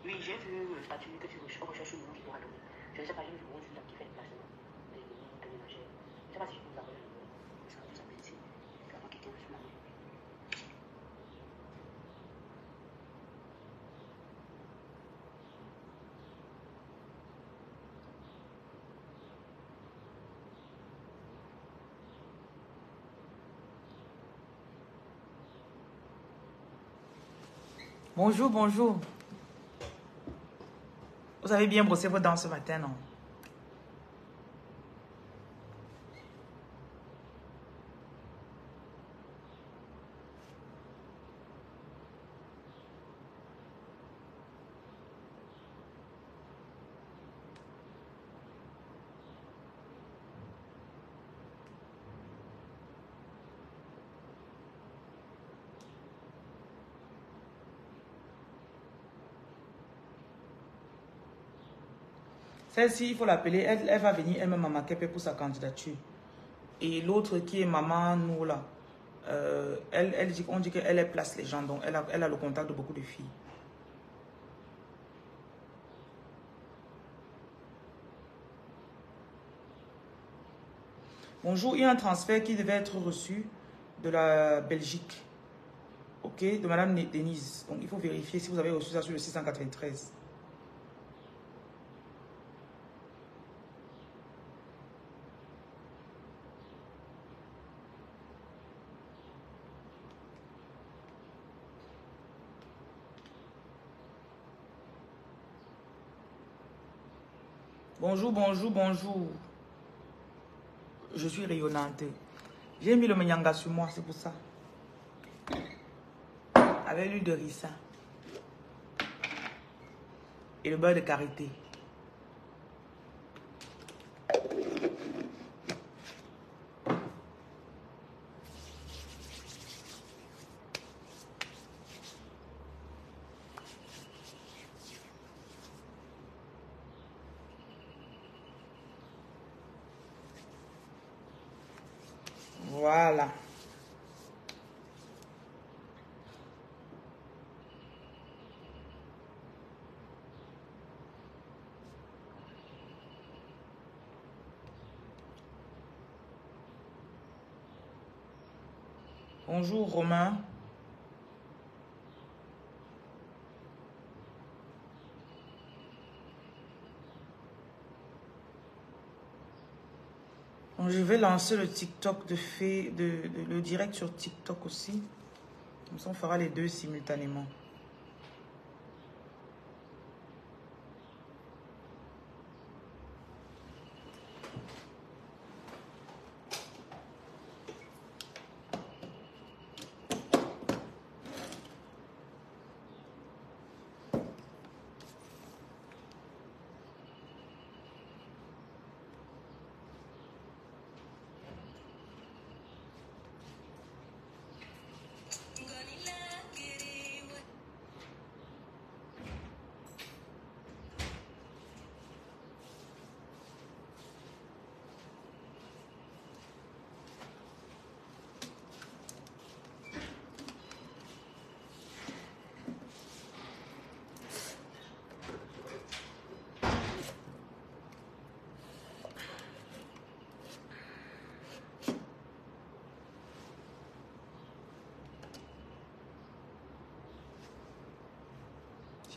Oui, j'ai vu le statut que tu recherches le nom qui doit donner. Je ne sais pas, j'ai vu le mot qui fait le placement. Mais le nom de ménager. Je ne sais pas si je peux vous avoir le nom. Parce que vous appelez ici. Quand quelqu'un sur la main. Bonjour, bonjour. Vous avez bien brossé vos dents ce matin, non? Celle-ci, il faut l'appeler. Elle va venir elle-même à Makepe pour sa candidature. Et l'autre qui est Maman nous là, on dit qu'elle place les gens. Donc, elle a le contact de beaucoup de filles. Bonjour, il y a un transfert qui devait être reçu de la Belgique. Ok, de Madame Denise. Donc, il faut vérifier si vous avez reçu ça sur le 693. Bonjour, bonjour, bonjour. Je suis rayonnante. J'ai mis le menyanga sur moi, c'est pour ça. Avec l'huile de ricin. Et le beurre de karité. Voilà. Bonjour Romain. Donc, je vais lancer le TikTok le direct sur TikTok aussi. Comme ça, on fera les deux simultanément.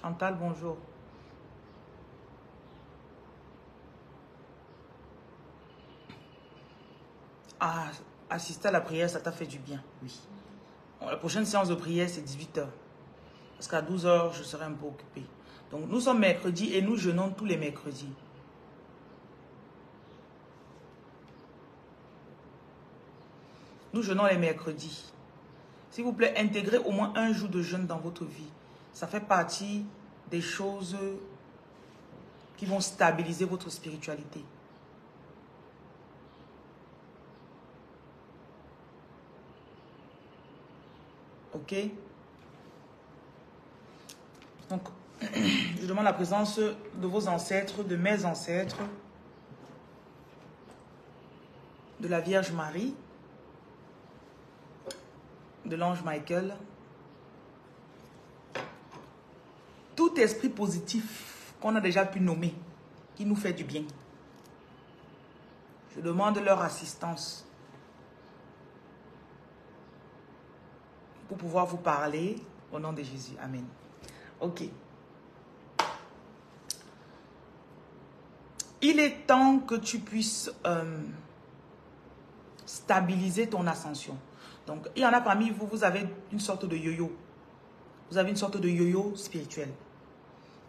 Chantal, bonjour. Ah, assister à la prière, ça t'a fait du bien, oui. Bon, la prochaine séance de prière, c'est 18h. Parce qu'à 12h, je serai un peu occupée. Donc, nous sommes mercredi et nous jeûnons tous les mercredis. Nous jeûnons les mercredis. S'il vous plaît, intégrez au moins un jour de jeûne dans votre vie. Ça fait partie des choses qui vont stabiliser votre spiritualité. Ok? Donc, je demande la présence de vos ancêtres, de mes ancêtres, de la Vierge Marie, de l'ange Michael. Tout esprit positif qu'on a déjà pu nommer, qui nous fait du bien. Je demande leur assistance pour pouvoir vous parler au nom de Jésus. Amen. Ok. Il est temps que tu puisses stabiliser ton ascension. Donc, il y en a parmi vous, vous avez une sorte de yo-yo. Vous avez une sorte de yo-yo spirituel.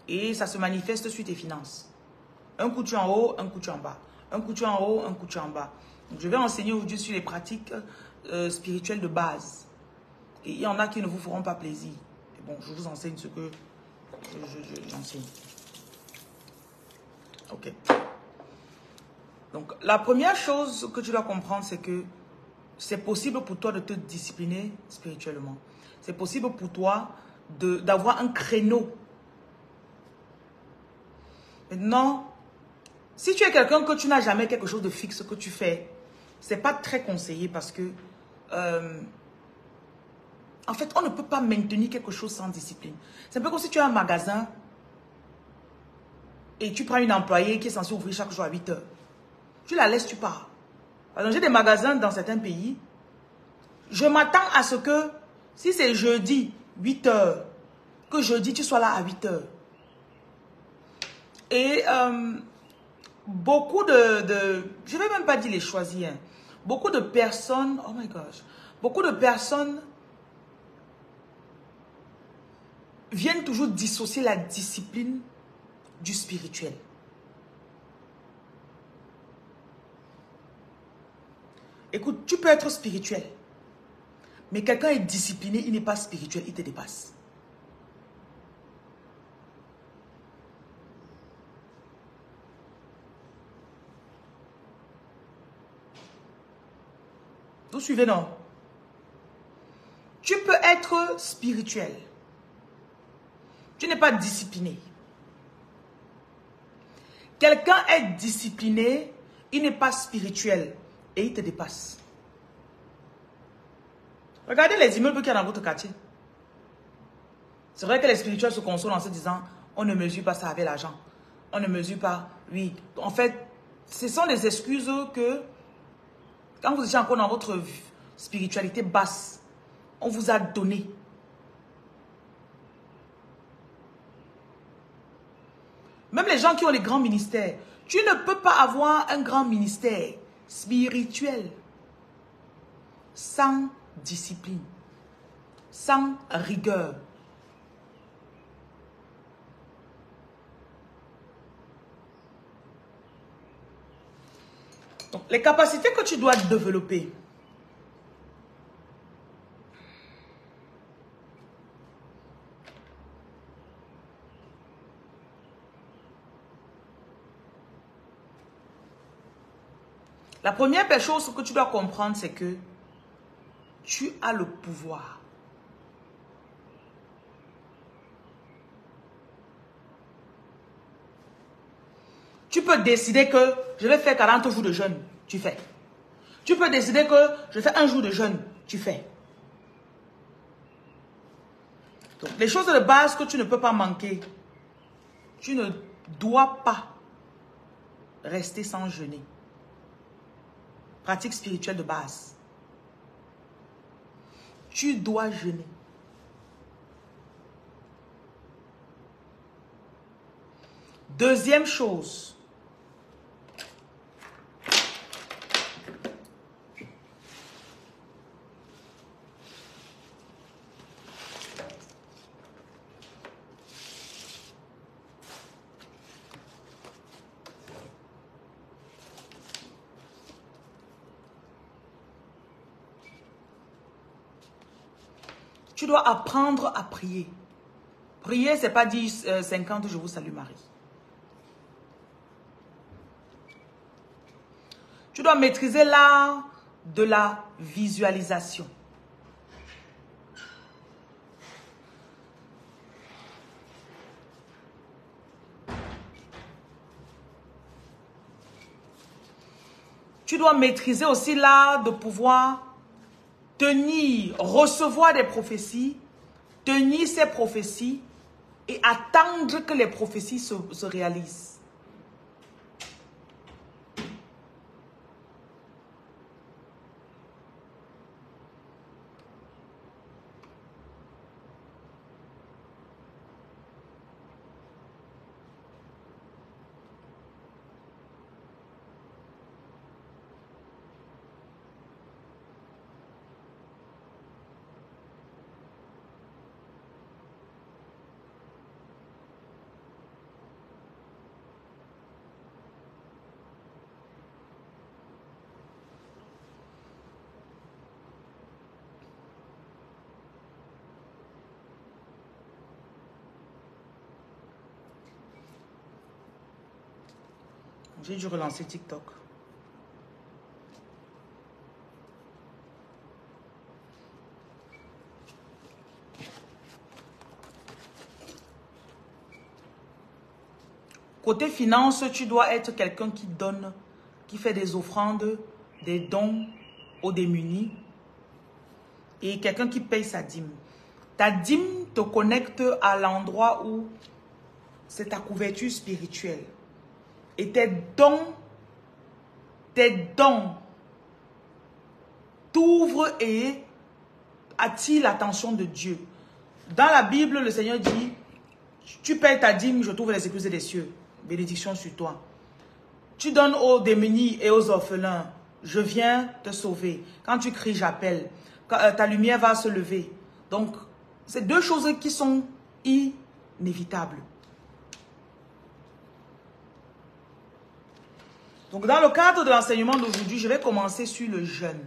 Et ça se manifeste sur tes finances. Un coup tu es en haut, un coup tu es en bas. Un coup tu es en haut, un coup tu es en bas. Donc, je vais enseigner aujourd'hui sur les pratiques spirituelles de base. Et il y en a qui ne vous feront pas plaisir. Et bon, je vous enseigne ce que j'enseigne. Ok. Donc, la première chose que tu dois comprendre, c'est que c'est possible pour toi de te discipliner spirituellement. C'est possible pour toi d'avoir un créneau. Maintenant, si tu es quelqu'un que tu n'as jamais quelque chose de fixe que tu fais, c'est pas très conseillé parce que, en fait, on ne peut pas maintenir quelque chose sans discipline. C'est un peu comme si tu as un magasin et tu prends une employée qui est censée ouvrir chaque jour à 8 heures. Tu la laisses, tu pars. Alors, j'ai des magasins dans certains pays. Je m'attends à ce que, si c'est jeudi, 8 heures, que jeudi, tu sois là à 8 heures. Et beaucoup je ne vais même pas dire les choisir, hein. Beaucoup de personnes, oh my gosh, beaucoup de personnes viennent toujours dissocier la discipline du spirituel. Écoute, tu peux être spirituel, mais quelqu'un est discipliné, il n'est pas spirituel, il te dépasse. Vous suivez, non? Tu peux être spirituel. Tu n'es pas discipliné. Quelqu'un est discipliné, il n'est pas spirituel et il te dépasse. Regardez les immeubles qu'il y a dans votre quartier. C'est vrai que les spirituels se consolent en se disant, on ne mesure pas ça avec l'argent. On ne mesure pas, oui. En fait, ce sont des excuses que, quand vous étiez encore dans votre spiritualité basse, on vous a donné. Même les gens qui ont les grands ministères, tu ne peux pas avoir un grand ministère spirituel sans discipline, sans rigueur. Donc, les capacités que tu dois développer. La première chose que tu dois comprendre, c'est que tu as le pouvoir. Tu peux décider que je vais faire 40 jours de jeûne, tu fais. Tu peux décider que je fais un jour de jeûne, tu fais. Donc, les choses de base que tu ne peux pas manquer, tu ne dois pas rester sans jeûner. Pratique spirituelle de base. Tu dois jeûner. Deuxième chose. Tu dois apprendre à prier. Prier, c'est pas dire 50, je vous salue Marie. Tu dois maîtriser l'art de la visualisation. Tu dois maîtriser aussi l'art de pouvoir tenir, recevoir des prophéties, tenir ces prophéties et attendre que les prophéties se réalisent. J'ai dû relancer TikTok. Côté finance, tu dois être quelqu'un qui donne, qui fait des offrandes, des dons aux démunis et quelqu'un qui paye sa dîme. Ta dîme te connecte à l'endroit où c'est ta couverture spirituelle. Et tes dons t'ouvrent et attirent l'attention de Dieu. Dans la Bible, le Seigneur dit, tu payes ta dîme, je t'ouvre les écluses des cieux. Bénédiction sur toi. Tu donnes aux démunis et aux orphelins, je viens te sauver. Quand tu cries, j'appelle. Ta lumière va se lever. Donc, c'est deux choses qui sont inévitables. Donc, dans le cadre de l'enseignement d'aujourd'hui, je vais commencer sur le jeûne.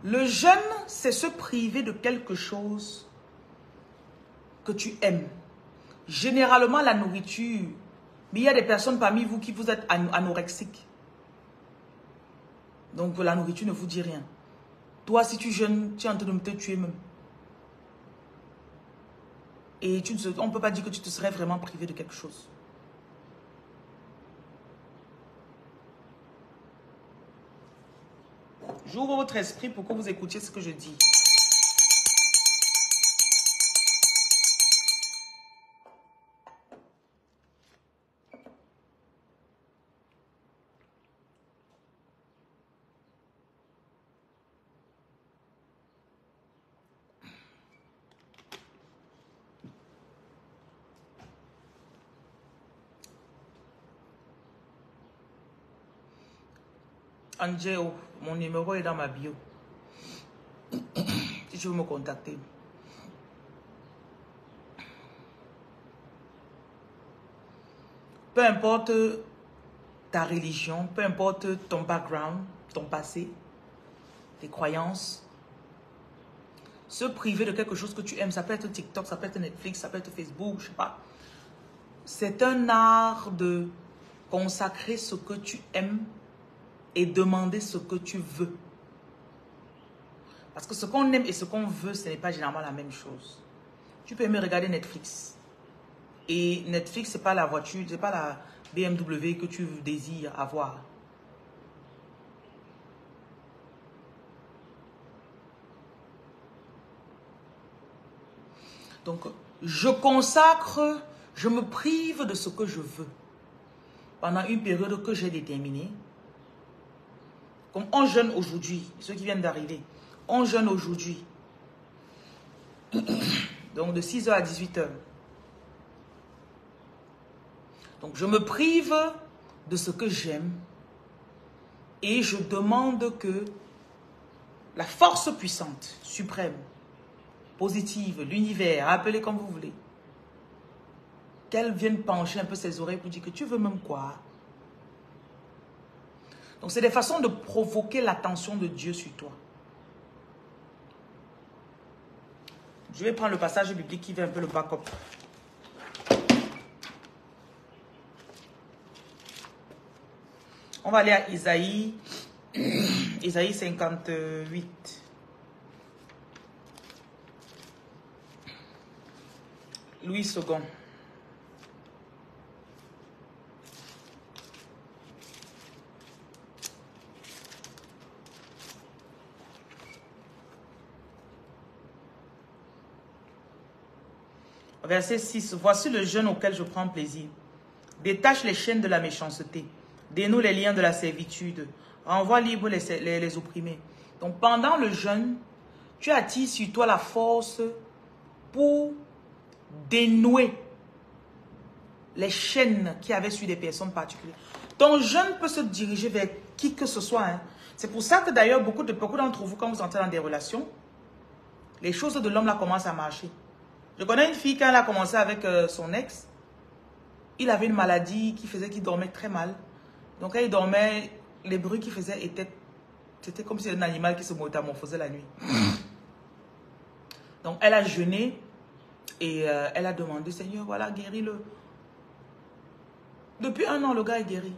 Le jeûne, c'est se priver de quelque chose que tu aimes. Généralement, la nourriture. Mais il y a des personnes parmi vous qui vous êtes anorexiques. Donc, la nourriture ne vous dit rien. Toi, si tu jeûnes, tu es en train de te tuer même. Et on ne peut pas dire que tu te serais vraiment privé de quelque chose. J'ouvre votre esprit pour que vous écoutiez ce que je dis. Angelo, mon numéro est dans ma bio. Si tu veux me contacter. Peu importe ta religion, peu importe ton background, ton passé, tes croyances, se priver de quelque chose que tu aimes, ça peut être TikTok, ça peut être Netflix, ça peut être Facebook, je sais pas. C'est un art de consacrer ce que tu aimes et demander ce que tu veux. Parce que ce qu'on aime et ce qu'on veut, ce n'est pas généralement la même chose. Tu peux aimer regarder Netflix. Et Netflix, ce n'est pas la voiture, ce n'est pas la BMW que tu désires avoir. Donc, je consacre, je me prive de ce que je veux. Pendant une période que j'ai déterminée. Comme on jeûne aujourd'hui, ceux qui viennent d'arriver, on jeûne aujourd'hui. Donc de 6h à 18h. Donc je me prive de ce que j'aime Et je demande que la force puissante, suprême, positive, l'univers, appelez comme vous voulez, qu'elle vienne pencher un peu ses oreilles pour dire que tu veux même quoi? Donc c'est des façons de provoquer l'attention de Dieu sur toi. Je vais prendre le passage biblique qui fait un peu le backup. On va aller à Isaïe, Isaïe 58. Louis II. Verset 6. Voici le jeûne auquel je prends plaisir. Détache les chaînes de la méchanceté. Dénoue les liens de la servitude. Renvoie libre les opprimés. Donc pendant le jeûne, tu attires sur toi la force pour dénouer les chaînes qu'il y avait sur des personnes particulières. Ton jeûne peut se diriger vers qui que ce soit. Hein. C'est pour ça que d'ailleurs, beaucoup d'entre vous, quand vous entrez dans des relations, les choses de l'homme là commencent à marcher. Je connais une fille, quand elle a commencé avec son ex, il avait une maladie qui faisait qu'il dormait très mal. Donc quand il dormait, les bruits qu'il faisait c'était comme si un animal qui se métamorphosait la nuit. Donc elle a jeûné et elle a demandé, Seigneur, voilà, guéris-le. Depuis 1 an, le gars est guéri.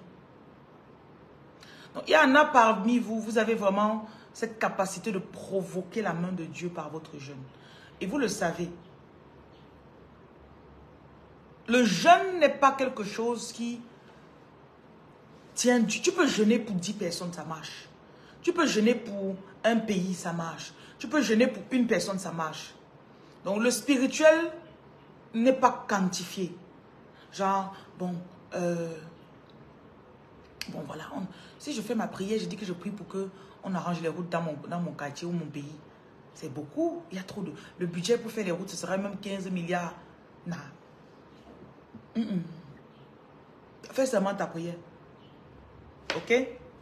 Donc il y en a parmi vous, vous avez vraiment cette capacité de provoquer la main de Dieu par votre jeûne. Et vous le savez. Le jeûne n'est pas quelque chose qui tient. Tu peux jeûner pour 10 personnes, ça marche. Tu peux jeûner pour un pays, ça marche. Tu peux jeûner pour une personne, ça marche. Donc le spirituel n'est pas quantifié. Genre, bon voilà, si je fais ma prière, je dis que je prie pour qu'on arrange les routes dans mon quartier ou mon pays. C'est beaucoup, il y a trop de... Le budget pour faire les routes, ce serait même 15 milliards. Non. Fais seulement ta prière. Ok?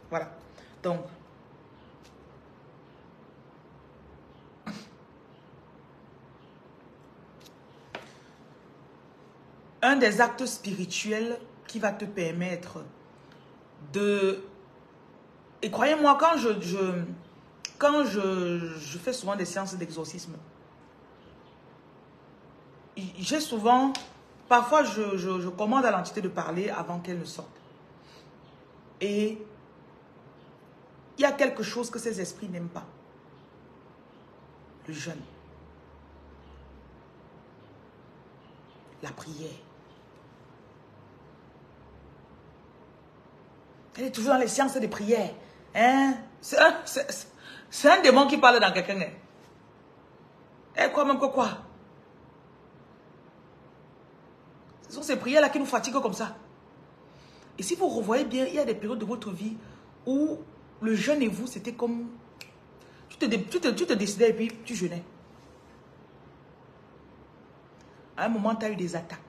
Voilà. Donc, un des actes spirituels qui va te permettre de... Et croyez-moi, quand je fais souvent des séances d'exorcisme, j'ai souvent... Parfois, je commande à l'entité de parler avant qu'elle ne sorte. Et il y a quelque chose que ces esprits n'aiment pas. Le jeûne. La prière. Elle est toujours dans les séances de prière. Hein? C'est un démon qui parle dans quelqu'un. Elle croit même que quoi? Ce sont ces prières-là qui nous fatiguent comme ça. Et si vous revoyez bien, il y a des périodes de votre vie où le jeûne et vous, c'était comme... Tu te décidais et puis tu jeûnais. À un moment, tu as eu des attaques.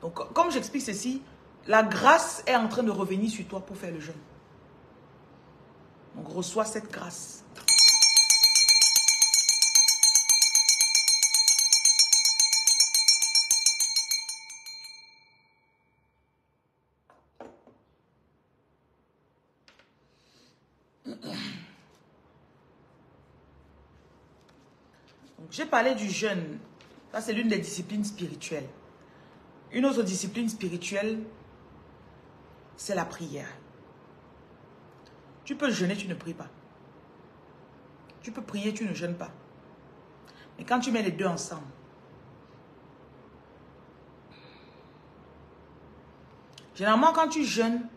Donc, comme j'explique ceci, la grâce est en train de revenir sur toi pour faire le jeûne. Donc, reçois cette grâce. J'ai parlé du jeûne. Ça, c'est l'une des disciplines spirituelles. Une autre discipline spirituelle, c'est la prière. Tu peux jeûner, tu ne pries pas. Tu peux prier, tu ne jeûnes pas. Mais quand tu mets les deux ensemble, généralement quand tu jeûnes,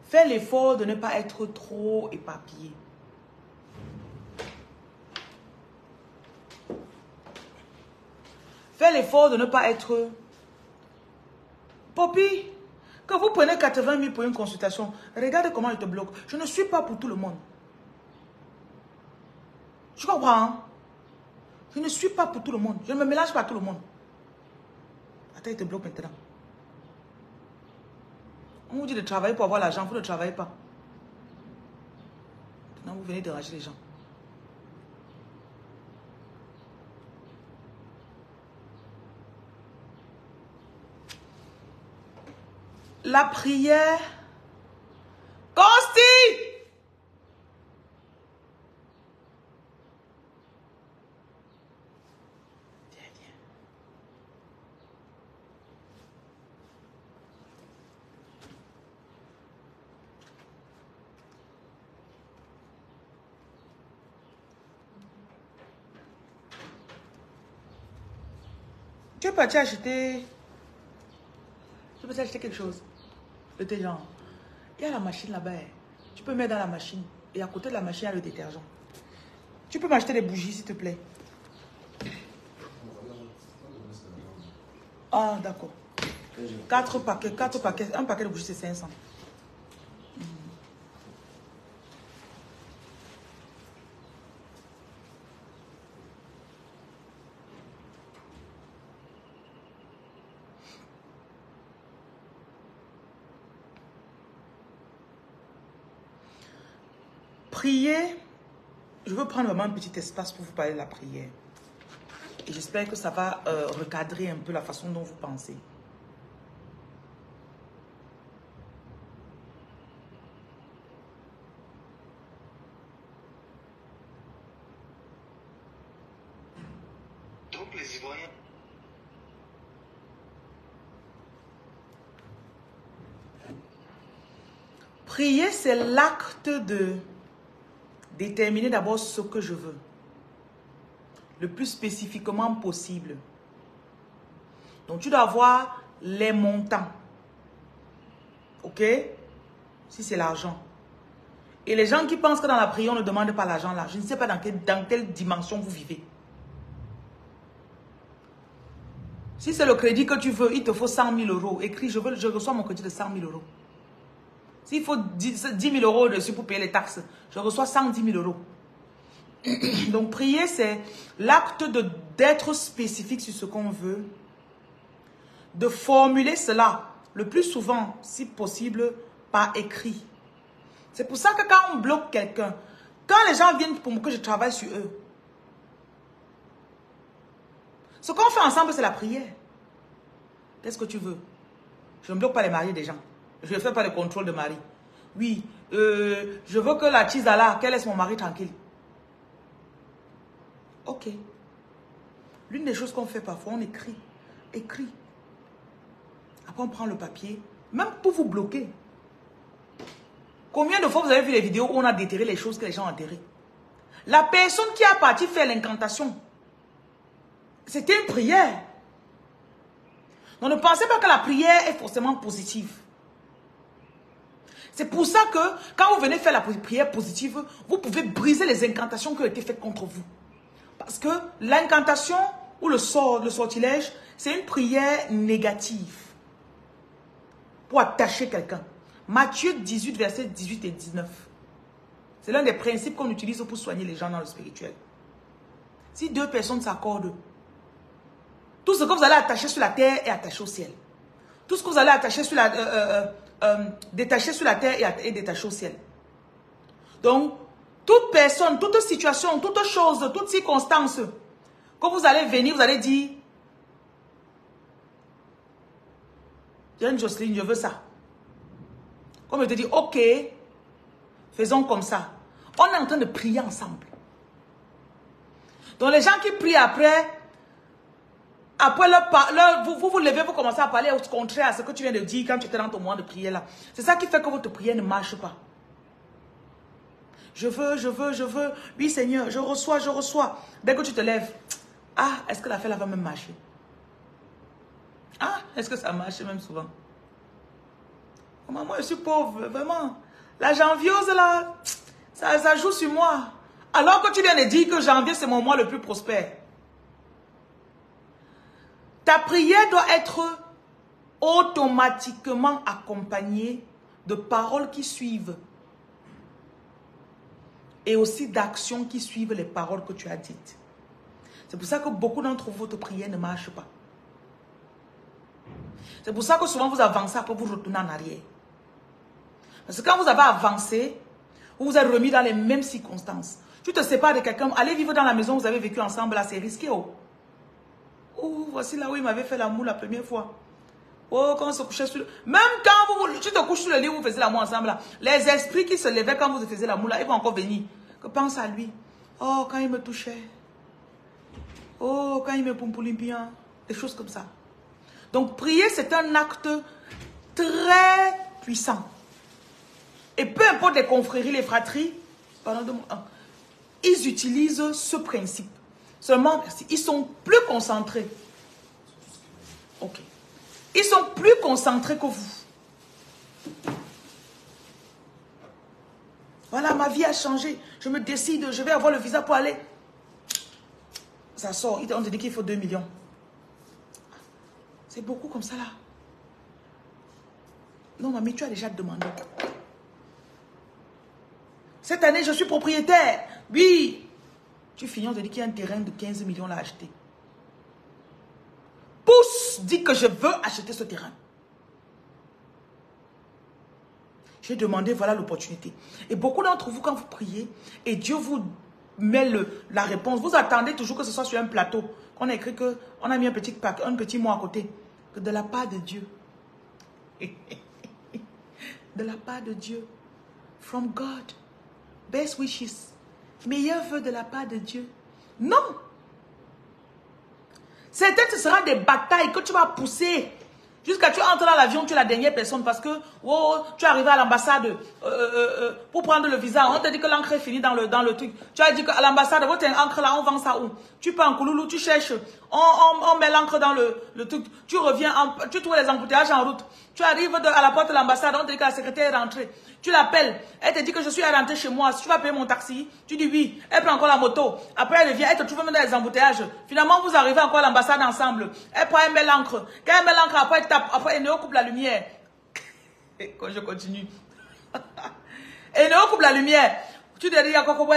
fais l'effort de ne pas être trop éparpillé. Fais l'effort de ne pas être... Poppy, quand vous prenez 80 000 pour une consultation, regarde comment il te bloque. Je ne suis pas pour tout le monde. Tu comprends? Hein? Je ne suis pas pour tout le monde. Je ne me mélange pas à tout le monde. Attends, il te bloque maintenant. On vous dit de travailler pour avoir l'argent, vous ne travaillez pas. Maintenant, vous venez déranger les gens. La prière. Costi! Viens, viens. Tu es parti acheter. Tu peux acheter quelque chose. De tes gens. Il y a la machine là-bas. Tu peux mettre dans la machine. Et à côté de la machine, il y a le détergent. Tu peux m'acheter des bougies, s'il te plaît. Ah, d'accord. 4 paquets. Un paquet de bougies, c'est 500. Prier, je veux prendre vraiment un petit espace pour vous parler de la prière. Et j'espère que ça va recadrer un peu la façon dont vous pensez. Donc les Ivoiriens. Prier, c'est l'acte de déterminer d'abord ce que je veux. Le plus spécifiquement possible. Donc, tu dois avoir les montants. Ok? Si c'est l'argent. Et les gens qui pensent que dans la prière, on ne demande pas l'argent là. Je ne sais pas dans quelle dimension vous vivez. Si c'est le crédit que tu veux, il te faut 100 000 euros. Écris, je reçois mon crédit de 100 000 euros. S'il faut 10 000 euros dessus pour payer les taxes, je reçois 110 000 euros. Donc, prier, c'est l'acte d'être spécifique sur ce qu'on veut, de formuler cela le plus souvent, si possible, par écrit. C'est pour ça que quand on bloque quelqu'un, quand les gens viennent pour que je travaille sur eux, ce qu'on fait ensemble, c'est la prière. Qu'est-ce que tu veux? Je ne bloque pas les maris des gens. Je ne fais pas le contrôle de mari. Oui, je veux que la Tizala, qu'elle laisse mon mari tranquille. Ok. L'une des choses qu'on fait parfois, on écrit. Écrit. Après, on prend le papier. Même pour vous bloquer. Combien de fois vous avez vu les vidéos où on a déterré les choses que les gens ont enterrées? La personne qui a parti faire l'incantation, c'était une prière. Donc ne pensez pas que la prière est forcément positive. C'est pour ça que quand vous venez faire la prière positive, vous pouvez briser les incantations qui ont été faites contre vous. Parce que l'incantation ou le sortilège, c'est une prière négative pour attacher quelqu'un. Matthieu 18, versets 18 et 19. C'est l'un des principes qu'on utilise pour soigner les gens dans le spirituel. Si deux personnes s'accordent, tout ce que vous allez attacher sur la terre est attaché au ciel. Tout ce que vous allez attacher sur détacher sur la terre est détaché au ciel. Donc, toute personne, toute situation, toute chose, toute circonstance, quand vous allez venir, vous allez dire, Diane Jocelyne, je veux ça. Comme je te dis, ok, faisons comme ça. On est en train de prier ensemble. Donc les gens qui prient après vous vous levez, vous commencez à parler au contraire à ce que tu viens de dire quand tu étais dans ton moment de prière là. C'est ça qui fait que votre prière ne marche pas. Je veux. Oui Seigneur, je reçois. Dès que tu te lèves, ah, est-ce que l'affaire là va même marcher? Ah, est-ce que ça marche même souvent? Moi, je suis pauvre, vraiment. La janvieuse là, ça joue sur moi. Alors que tu viens de dire que janvier c'est mon mois le plus prospère. Ta prière doit être automatiquement accompagnée de paroles qui suivent. Et aussi d'actions qui suivent les paroles que tu as dites. C'est pour ça que beaucoup d'entre vous, votre prière ne marche pas. C'est pour ça que souvent vous avancez, après vous retournez en arrière. Parce que quand vous avez avancé, vous vous êtes remis dans les mêmes circonstances. Tu te sépares de quelqu'un, allez vivre dans la maison où vous avez vécu ensemble, là, c'est risqué. Oh. Oh, voici là où il m'avait fait l'amour la première fois. Oh, quand on se couchait sur le... Même quand tu te couches sur le lit où vous faisiez l'amour ensemble, là, les esprits qui se levaient quand vous faisiez l'amour, là, ils vont encore venir. Que pense à lui. Oh, quand il me touchait. Oh, quand il me pompoulit bien. Des choses comme ça. Donc, prier, c'est un acte très puissant. Et peu importe les confréries, les fratries, ils utilisent ce principe. Seulement, ils sont plus concentrés. Ok. Ils sont plus concentrés que vous. Voilà, ma vie a changé. Je me décide, je vais avoir le visa pour aller. Ça sort. On te dit qu'il faut 2 millions. C'est beaucoup comme ça là. Non, mamie, tu as déjà demandé. Cette année, je suis propriétaire. Oui. Tu finis, on te dit qu'il y a un terrain de 15 millions à acheter. Pousse, dis que je veux acheter ce terrain. J'ai demandé, voilà l'opportunité. Et beaucoup d'entre vous, quand vous priez, et Dieu vous met la réponse, vous attendez toujours que ce soit sur un plateau. On a écrit qu'on a mis un petit mot à côté. Que de la part de Dieu. De la part de Dieu. From God. Best wishes. Meilleur vœu de la part de Dieu. Non. Certaines, ce sera des batailles que tu vas pousser. Jusqu'à tu entres dans l'avion, tu es la dernière personne parce que tu es arrivé à l'ambassade pour prendre le visa. On te dit que l'encre est finie dans le truc. Tu as dit qu'à l'ambassade, votre encre là, on vend ça où? Tu pars en Kouloulou, tu cherches. On met l'encre dans le truc. Tu reviens, tu trouves les embouteillages en route. Tu arrives à la porte de l'ambassade, on te dit que la secrétaire est rentrée. Tu l'appelles, elle te dit que je suis rentrée chez moi. Si tu vas payer mon taxi, tu dis oui. Elle prend encore la moto. Après, elle vient, elle te trouve même dans les embouteillages. Finalement, vous arrivez encore à l'ambassade ensemble. Elle prend, elle met l'encre. Quand elle met l'encre, après, elle tape. Après, elle coupe la lumière. Quand je continue. Elle coupe la lumière. Tu te dis,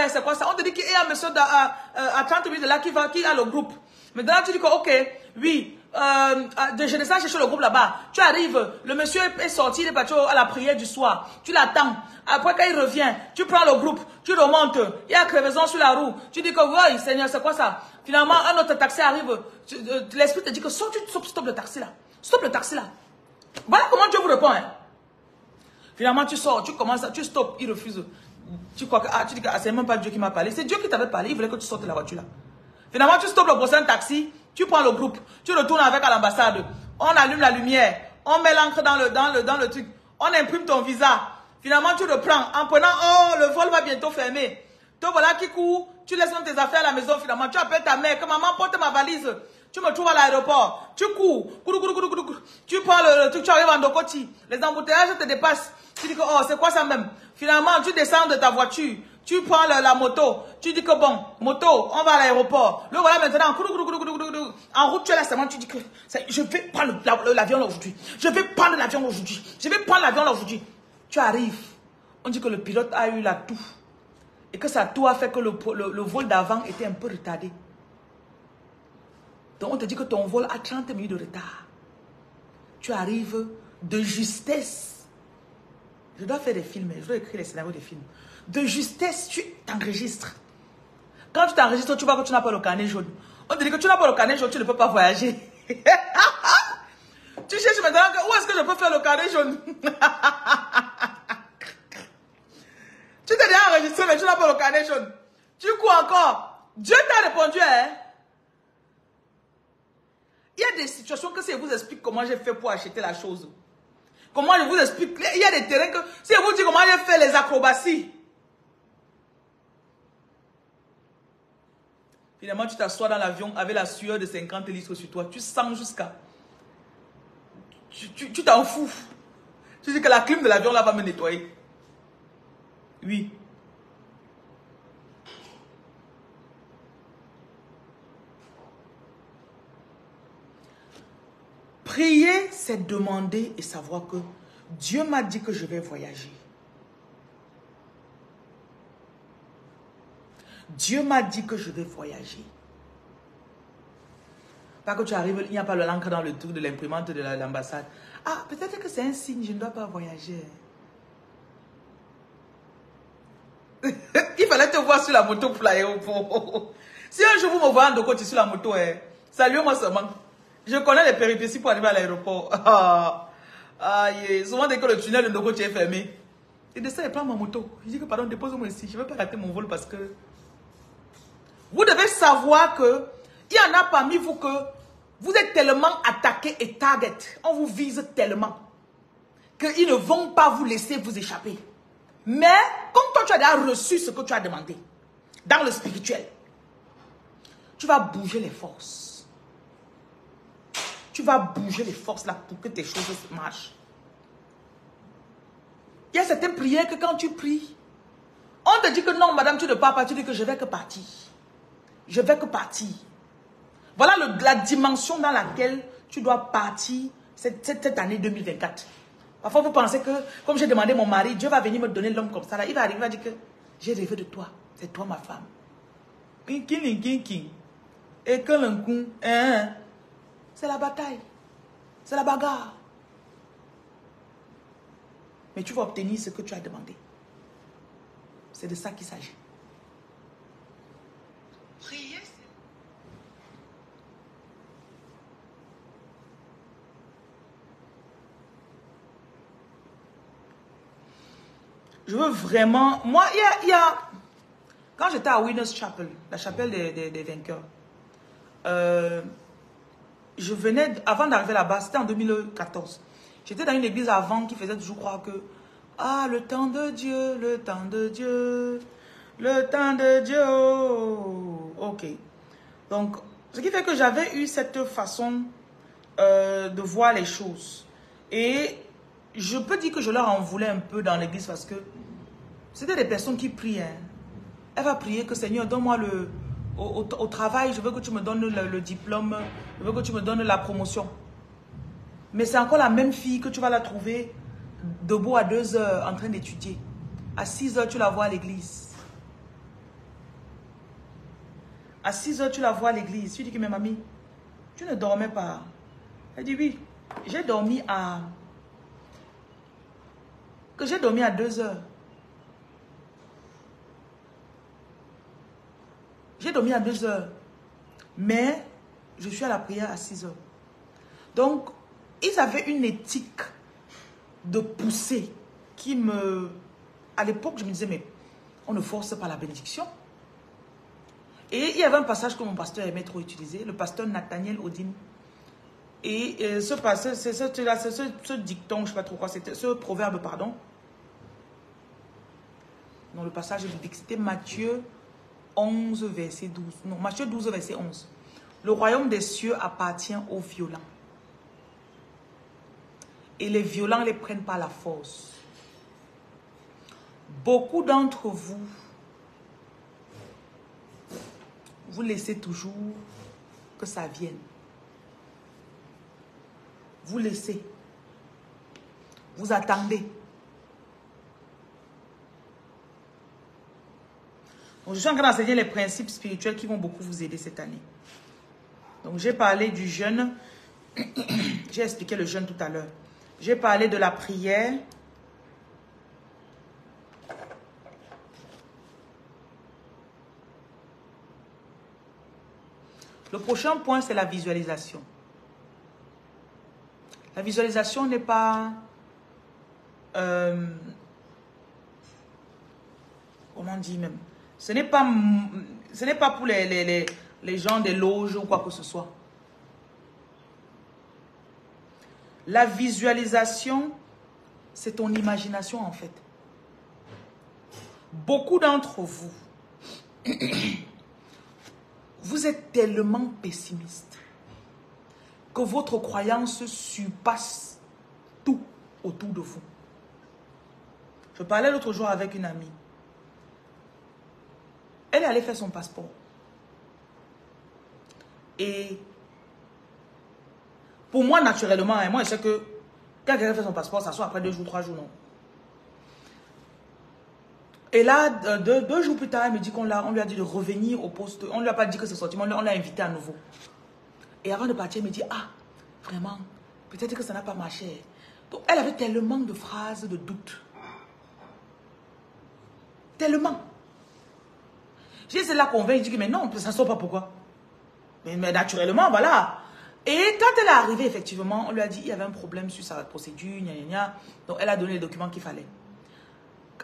c'est quoi ça? On te dit qu'il y a un monsieur à 30 minutes de là qui a le groupe. Maintenant, tu dis que, ok, oui. Je descends chercher le groupe là-bas. Tu arrives, le monsieur est sorti, il est parti à la prière du soir. Tu l'attends. Après, quand il revient, tu prends le groupe, tu remontes. Il y a crevaison sur la roue. Tu dis que, oui, Seigneur, c'est quoi ça? Finalement, un autre taxi arrive. L'esprit te dit que stop le taxi là. Stop le taxi là. Voilà comment Dieu vous répond. Hein. Finalement, tu sors, tu commences, tu stops, il refuse. Tu crois que, tu dis que c'est même pas Dieu qui m'a parlé. C'est Dieu qui t'avait parlé. Il voulait que tu sortes de la voiture là. Finalement, tu stoppes le prochain taxi. Tu prends le groupe, tu retournes avec à l'ambassade, on allume la lumière, on met l'encre dans le truc, on imprime ton visa. Finalement, tu reprends en prenant, oh, le vol va bientôt fermer. Toi, voilà qui court, tu laisses même tes affaires à la maison finalement. Tu appelles ta mère, que maman porte ma valise. Tu me trouves à l'aéroport, tu cours, tu prends le truc, tu arrives en Dokoti. Les embouteillages te dépassent. Tu dis que, oh, c'est quoi ça même? Finalement, tu descends de ta voiture. Tu prends la moto, tu dis que bon, moto, on va à l'aéroport. Le voilà maintenant, en route, tu es là seulement, tu dis que je vais prendre l'avion là aujourd'hui. Je vais prendre l'avion aujourd'hui. Je vais prendre l'avion là aujourd'hui. Tu arrives, on dit que le pilote a eu la toux. Et que sa toux a fait que le vol d'avant était un peu retardé. Donc on te dit que ton vol a 30 minutes de retard. Tu arrives de justesse. Je dois faire des films, je dois écrire les scénarios des films. De justesse, tu t'enregistres. Quand tu t'enregistres, tu vois que tu n'as pas le carnet jaune. On te dit que tu n'as pas le carnet jaune, tu ne peux pas voyager. Tu cherches maintenant où est-ce que je peux faire le carnet jaune. Tu t'es déjà enregistré, mais tu n'as pas le carnet jaune. Tu cours encore. Dieu t'a répondu, hein. Il y a des situations que si je vous explique comment j'ai fait pour acheter la chose. Comment je vous explique. Il y a des terrains que si je vous dis comment j'ai fait les acrobaties. Finalement, tu t'assois dans l'avion avec la sueur de 50 litres sur toi. Tu sens jusqu'à... Tu t'en fous. Tu dis que la clim de l'avion là va me nettoyer. Oui. Prier, c'est demander et savoir que Dieu m'a dit que je vais voyager. Dieu m'a dit que je vais voyager. Pas que tu arrives, il n'y a pas le l'encre dans le truc de l'imprimante de l'ambassade. Ah, peut-être que c'est un signe, je ne dois pas voyager. te voir sur la moto pour l'aéroport. Si un jour vous me voyez en Ndoko sur la moto, saluez-moi seulement. Je connais les péripéties pour arriver à l'aéroport. Souvent dès que le tunnel de Ndoko est fermé, il descend et prend ma moto. Je dis que pardon, dépose-moi ici. Je ne vais pas rater mon vol parce que... Vous devez savoir que il y en a parmi vous que vous êtes tellement attaqué et target. On vous vise tellement qu'ils ne vont pas vous laisser vous échapper. Mais comme toi, tu as déjà reçu ce que tu as demandé dans le spirituel, tu vas bouger les forces. Tu vas bouger les forces là pour que tes choses marchent. Il y a certaines prières que quand tu pries, on te dit que non, madame, tu ne pars pas. Tu dis que je vais que partir. Je vais que partir. Voilà la dimension dans laquelle tu dois partir cette année 2024. Parfois, vous pensez que, comme j'ai demandé à mon mari, Dieu va venir me donner l'homme comme ça. Là, il va arriver, il va dire que j'ai rêvé de toi. C'est toi ma femme. Et que l'un c'est la bataille. C'est la bagarre. Mais tu vas obtenir ce que tu as demandé. C'est de ça qu'il s'agit. Prier, je veux vraiment... Moi, il y a... Quand j'étais à Winners Chapel, la chapelle des vainqueurs, je venais... Avant d'arriver là-bas, c'était en 2014. J'étais dans une église avant qui faisait toujours croire que... Ah, le temps de Dieu, le temps de Dieu, le temps de Dieu. Ok. Donc, ce qui fait que j'avais eu cette façon de voir les choses. Et je peux dire que je leur en voulais un peu dans l'église parce que c'était des personnes qui prient. Hein. Elle va prier que Seigneur, donne-moi au travail, je veux que tu me donnes le diplôme, je veux que tu me donnes la promotion. Mais c'est encore la même fille que tu vas la trouver debout à 2 heures en train d'étudier. À 6 heures, tu la vois à l'église. À 6 heures, tu la vois à l'église. Tu dis que, mais mamie, tu ne dormais pas. Elle dit oui, j'ai dormi à... Que j'ai dormi à 2 heures. J'ai dormi à 2 heures. Mais je suis à la prière à 6 heures. Donc, ils avaient une éthique de pousser qui me... À l'époque, je me disais, mais on ne force pas la bénédiction. Et il y avait un passage que mon pasteur aimait trop utiliser, le pasteur Nathaniel Odin. Et ce passage, c'est ce dicton, je ne sais pas trop quoi, c'était ce proverbe, pardon. Non, le passage biblique, c'était Matthieu 11, verset 12. Non, Matthieu 12, verset 11. Le royaume des cieux appartient aux violents. Et les violents les prennent par la force. Beaucoup d'entre vous, vous laissez toujours que ça vienne. Vous laissez. Vous attendez. Donc, je suis en train d'enseigner les principes spirituels qui vont beaucoup vous aider cette année. Donc, j'ai parlé du jeûne. J'ai expliqué le jeûne tout à l'heure. J'ai parlé de la prière. Le prochain point, c'est la visualisation. La visualisation n'est pas... comment on dit même? Ce n'est pas pour les gens des loges ou quoi que ce soit. La visualisation, c'est ton imagination en fait. Beaucoup d'entre vous, vous êtes tellement pessimiste que votre croyance surpasse tout autour de vous. Je parlais l'autre jour avec une amie. Elle est allée faire son passeport. Et pour moi, naturellement, moi je sais que quand quelqu'un fait son passeport, ça soit après 2 jours, 3 jours, non. Et là, 2 jours plus tard, elle me dit qu'on lui a dit de revenir au poste. On ne lui a pas dit que c'est sorti, mais on l'a invité à nouveau. Et avant de partir, elle me dit, ah, vraiment, peut-être que ça n'a pas marché. Donc, elle avait tellement de phrases de doute. Tellement. J'ai essayé de la convaincre, je dis que mais non, ça ne sort pas, pourquoi? Mais naturellement, voilà. Et quand elle est arrivée, effectivement, on lui a dit qu'il y avait un problème sur sa procédure, gna, gna, gna. Donc elle a donné les documents qu'il fallait.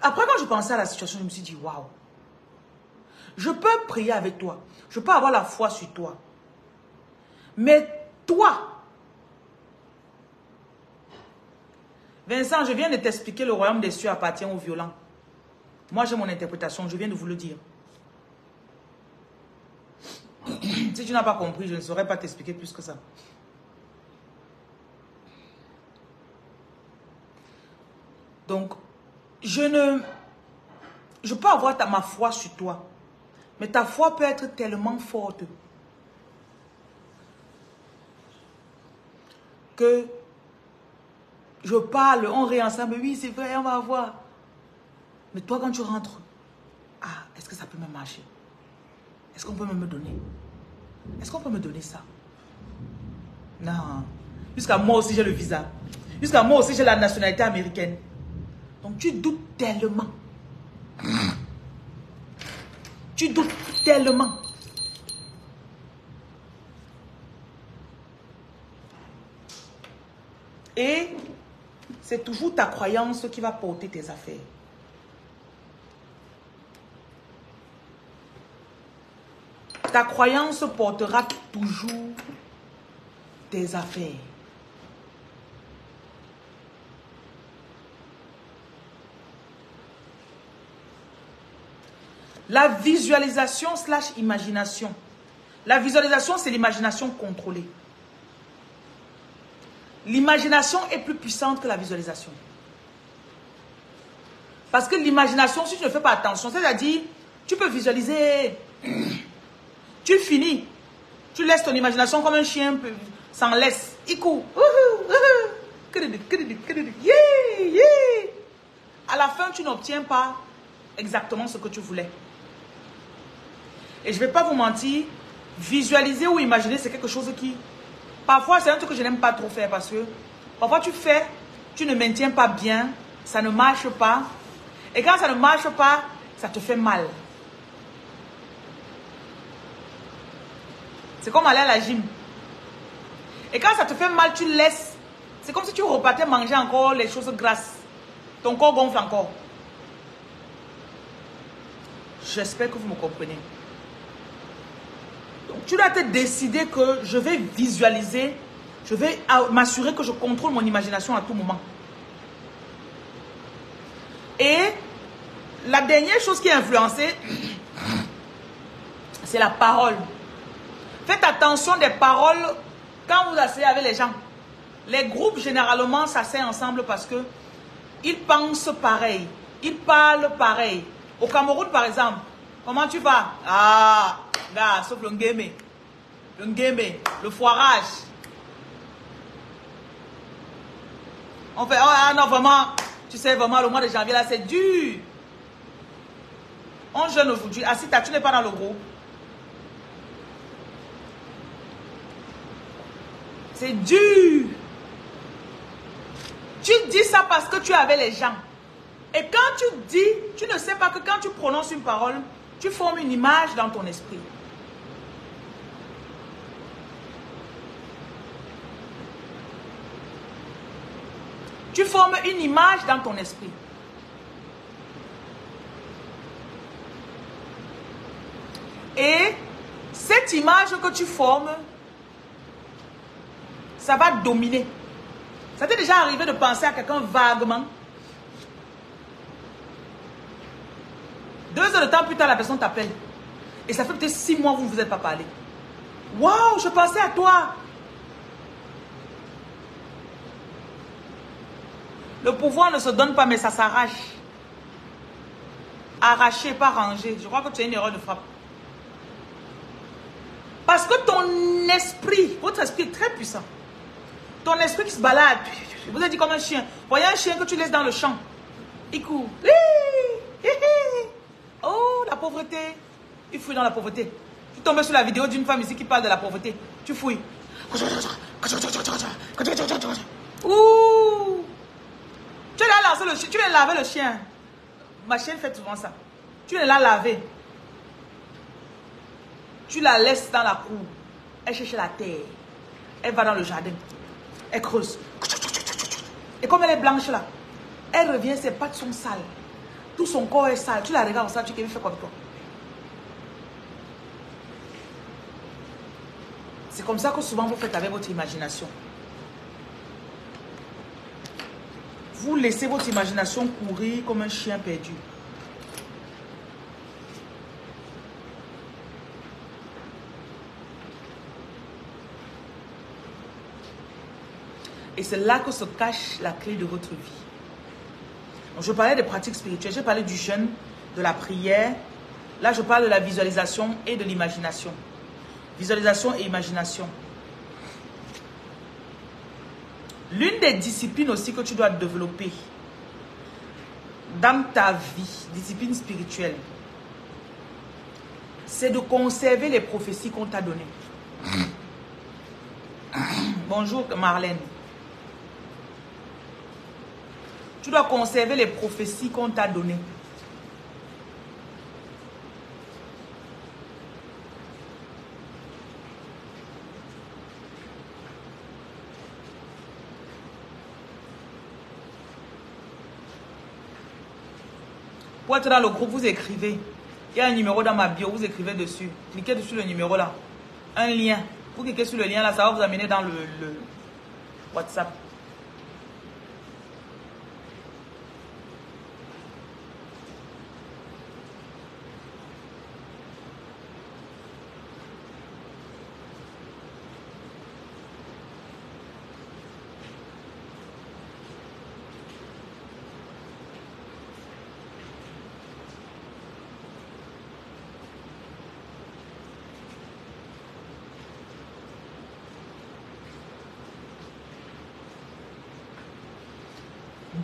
Après, quand je pensais à la situation, je me suis dit, waouh, je peux prier avec toi, je peux avoir la foi sur toi. Mais toi, Vincent, je viens de t'expliquer, le royaume des cieux appartient aux violents. Moi, j'ai mon interprétation, je viens de vous le dire. Si tu n'as pas compris, je ne saurais pas t'expliquer plus que ça. Donc, je peux avoir ma foi sur toi. Mais ta foi peut être tellement forte que je parle, on rit ensemble. Oui, c'est vrai, on va voir. Mais toi, quand tu rentres, est-ce que ça peut me marcher? Est-ce qu'on peut me donner? Est-ce qu'on peut me donner ça? Non. Jusqu'à moi aussi, j'ai le visa. Jusqu'à moi aussi, j'ai la nationalité américaine. Donc, tu doutes tellement. Tu doutes tellement. Et c'est toujours ta croyance qui va porter tes affaires. Ta croyance portera toujours tes affaires. La visualisation / imagination. La visualisation, c'est l'imagination contrôlée. L'imagination est plus puissante que la visualisation. Parce que l'imagination, si tu ne fais pas attention, c'est-à-dire, tu peux visualiser, tu finis, tu laisses ton imagination comme un chien s'en laisse, il court. À la fin, tu n'obtiens pas exactement ce que tu voulais. Et je ne vais pas vous mentir, visualiser ou imaginer, c'est quelque chose qui... Parfois, c'est un truc que je n'aime pas trop faire parce que parfois tu fais, tu ne maintiens pas bien, ça ne marche pas. Et quand ça ne marche pas, ça te fait mal. C'est comme aller à la gym. Et quand ça te fait mal, tu laisses. C'est comme si tu repartais manger encore les choses grasses. Ton corps gonfle encore. J'espère que vous me comprenez. Donc, tu dois te décider que je vais visualiser, je vais m'assurer que je contrôle mon imagination à tout moment. Et la dernière chose qui est influencée, c'est la parole. Faites attention des paroles quand vous asseyez avec les gens. Les groupes, généralement, s'asseyent ensemble parce que ils pensent pareil. Ils parlent pareil. Au Cameroun, par exemple, comment tu vas? Ah, là, sauf le ngeme. Le ngeme, le foirage. On fait, oh non, vraiment, tu sais, vraiment, le mois de janvier, là, c'est dur. On jeûne aujourd'hui. Asita, tu n'es pas dans le groupe. C'est dur. Tu dis ça parce que tu es avec les gens. Et quand tu dis, tu ne sais pas que quand tu prononces une parole, tu formes une image dans ton esprit. Tu formes une image dans ton esprit. Et cette image que tu formes, ça va dominer. Ça t'est déjà arrivé de penser à quelqu'un vaguement? 2 heures de temps plus tard, la personne t'appelle. Et ça fait peut-être 6 mois que vous ne vous êtes pas parlé. Waouh, je pensais à toi. Le pouvoir ne se donne pas, mais ça s'arrache. Arraché, pas rangé. Je crois que tu as une erreur de frappe. Parce que ton esprit, votre esprit est très puissant. Ton esprit qui se balade. Je vous ai dit comme un chien. Voyez un chien que tu laisses dans le champ. Il court. Oh, la pauvreté. Il fouille dans la pauvreté. Tu tombes sur la vidéo d'une femme ici qui parle de la pauvreté. Tu fouilles. Ouh. Tu l'as lancé le chien. Tu l'as lavé le chien. Ma chienne fait souvent ça. Tu l'as lavé. Tu la laisses dans la cour. Elle cherche la terre. Elle va dans le jardin. Elle creuse. Et comme elle est blanche là, elle revient, ses pattes sont sales. Tout son corps est sale. Tu la regardes ça, tu fais comme toi. C'est comme ça que souvent vous faites avec votre imagination. Vous laissez votre imagination courir comme un chien perdu. Et c'est là que se cache la clé de votre vie. Donc, je parlais des pratiques spirituelles, je parlais du jeûne, de la prière. Là, je parle de la visualisation et de l'imagination. Visualisation et imagination. L'une des disciplines aussi que tu dois développer dans ta vie, discipline spirituelle, c'est de conserver les prophéties qu'on t'a données. Bonjour Marlène. Tu dois conserver les prophéties qu'on t'a données. Pour être dans le groupe, vous écrivez. Il y a un numéro dans ma bio, vous écrivez dessus. Cliquez dessus le numéro là. Un lien. Vous cliquez sur le lien là, ça va vous amener dans le WhatsApp.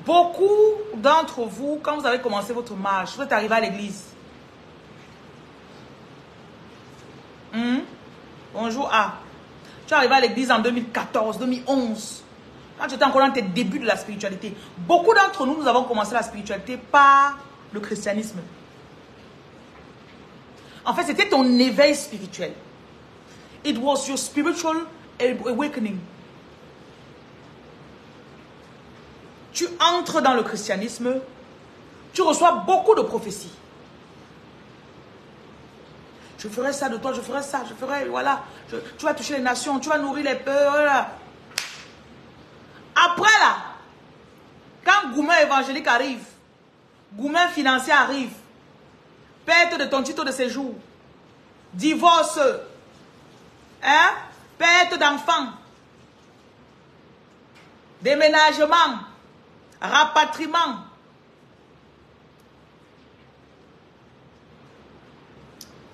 Beaucoup d'entre vous, quand vous avez commencé votre marche, vous êtes arrivé à l'église. Bonjour A. Tu es arrivé à l'église en 2014, 2011. Quand tu étais encore dans tes débuts de la spiritualité. Beaucoup d'entre nous, nous avons commencé la spiritualité par le christianisme. En fait, c'était ton éveil spirituel. It was your spiritual awakening. Tu entres dans le christianisme, tu reçois beaucoup de prophéties. Je ferai ça de toi, je ferai ça, je ferai, voilà. Tu vas toucher les nations, tu vas nourrir les peurs. Voilà. Après là, quand Goumen évangélique arrive, Goumen financier arrive, perte de ton titre de séjour, divorce, hein, perte d'enfants, déménagement, rapatriement.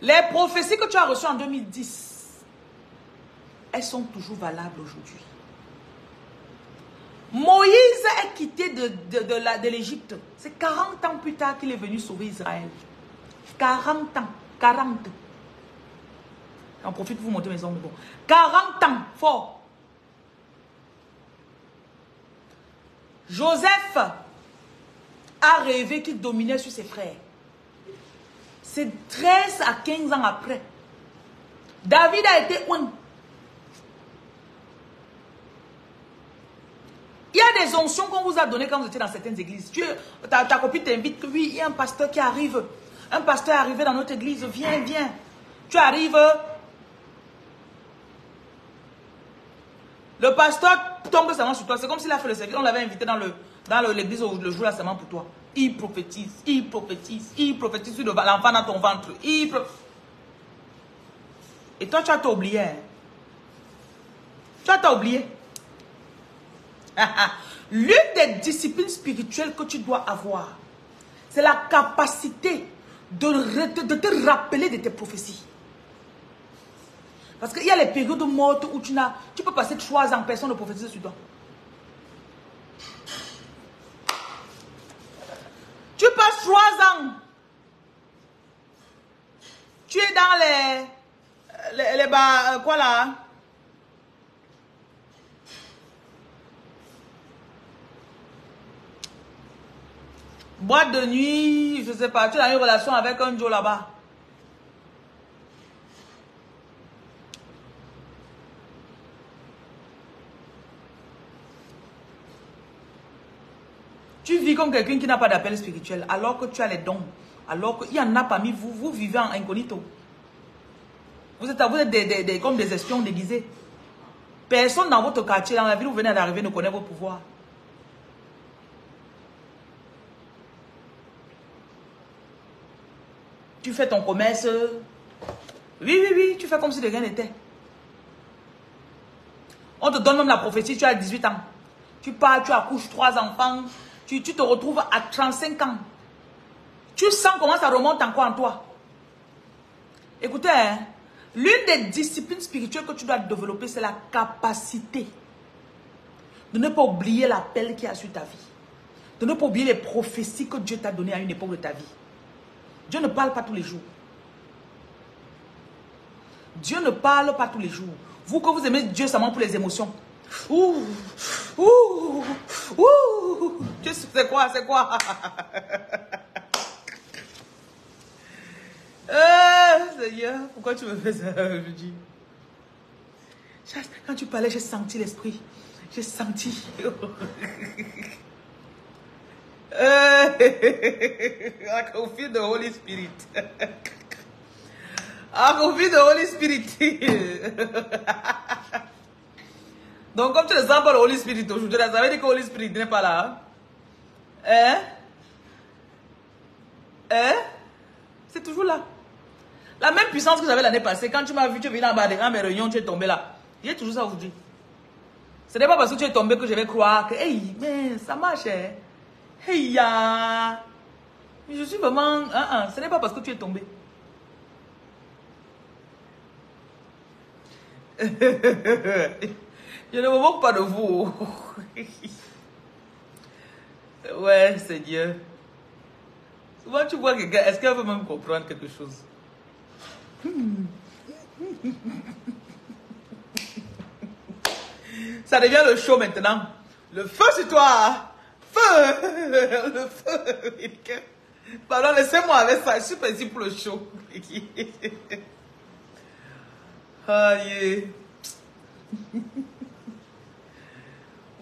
Les prophéties que tu as reçues en 2010, elles sont toujours valables aujourd'hui. Moïse est quitté de l'Égypte. C'est 40 ans plus tard qu'il est venu sauver Israël. 40 ans. 40. J'en profite pour vous montrer mes ongles. 40 ans, fort. Joseph a rêvé qu'il dominait sur ses frères. C'est 13 à 15 ans après. David a été un. Il y a des onctions qu'on vous a données quand vous étiez dans certaines églises. Ta copine t'invite que oui, il y a un pasteur qui arrive. Un pasteur est arrivé dans notre église. Viens, viens. Tu arrives. Le pasteur tombe seulement sur toi. C'est comme s'il a fait le service. On l'avait invité dans l'église le jour là seulement pour toi. Il prophétise, il prophétise, il prophétise sur l'enfant dans ton ventre. Et toi, tu as tout oublié. Hein? Tu as tout oublié. L'une des disciplines spirituelles que tu dois avoir, c'est la capacité de te rappeler de tes prophéties. Parce qu'il y a les périodes mortes où tu peux passer 3 ans, personne ne prophétise sur toi. Tu passes 3 ans. Tu es dans quoi là? Boîte de nuit, je sais pas. Tu as une relation avec un Joe là-bas. Tu vis comme quelqu'un qui n'a pas d'appel spirituel, alors que tu as les dons. Alors qu'il y en a parmi vous, vous vivez en incognito. Vous êtes comme des espions déguisés. Personne dans votre quartier, dans la ville où vous venez d'arriver, ne connaît vos pouvoirs. Tu fais ton commerce. Oui, tu fais comme si de rien n'était. On te donne même la prophétie, tu as 18 ans. Tu pars, tu accouches 3 enfants. Tu te retrouves à 35 ans. Tu sens comment ça remonte encore en toi. Écoutez, hein, l'une des disciplines spirituelles que tu dois développer, c'est la capacité de ne pas oublier l'appel qu'il y a sur ta vie. De ne pas oublier les prophéties que Dieu t'a données à une époque de ta vie. Dieu ne parle pas tous les jours. Dieu ne parle pas tous les jours. Vous que vous aimez Dieu seulement pour les émotions. Ouh, ouh, ouh. C'est quoi, c'est quoi? Seigneur, pourquoi tu me fais ça aujourd'hui? Quand tu parlais, j'ai senti l'esprit. J'ai senti. I can feel the Holy Spirit. I can feel the Holy Spirit. Donc, comme tu ne sens pas le Holy Spirit aujourd'hui, ça veut dire que le Holy Spirit n'est pas là. Hein? Hein? C'est toujours là. La même puissance que j'avais l'année passée, quand tu m'as vu, tu es venu en bas de mes réunions, tu es tombé là. J'ai toujours ça aujourd'hui. Ce n'est pas parce que tu es tombé que je vais croire que, hey, mais ça marche. Hein? Hey, ya. Je suis vraiment. Ce n'est pas parce que tu es tombé. Je ne me moque pas de vous. Ouais, Seigneur. Souvent, tu vois quelqu'un, est-ce qu'elle veut même comprendre quelque chose? Ça devient le show maintenant. Le feu sur toi. Feu. Le feu. Pardon, laissez-moi avec ça. Je suis pas ici pour le show. Aïe.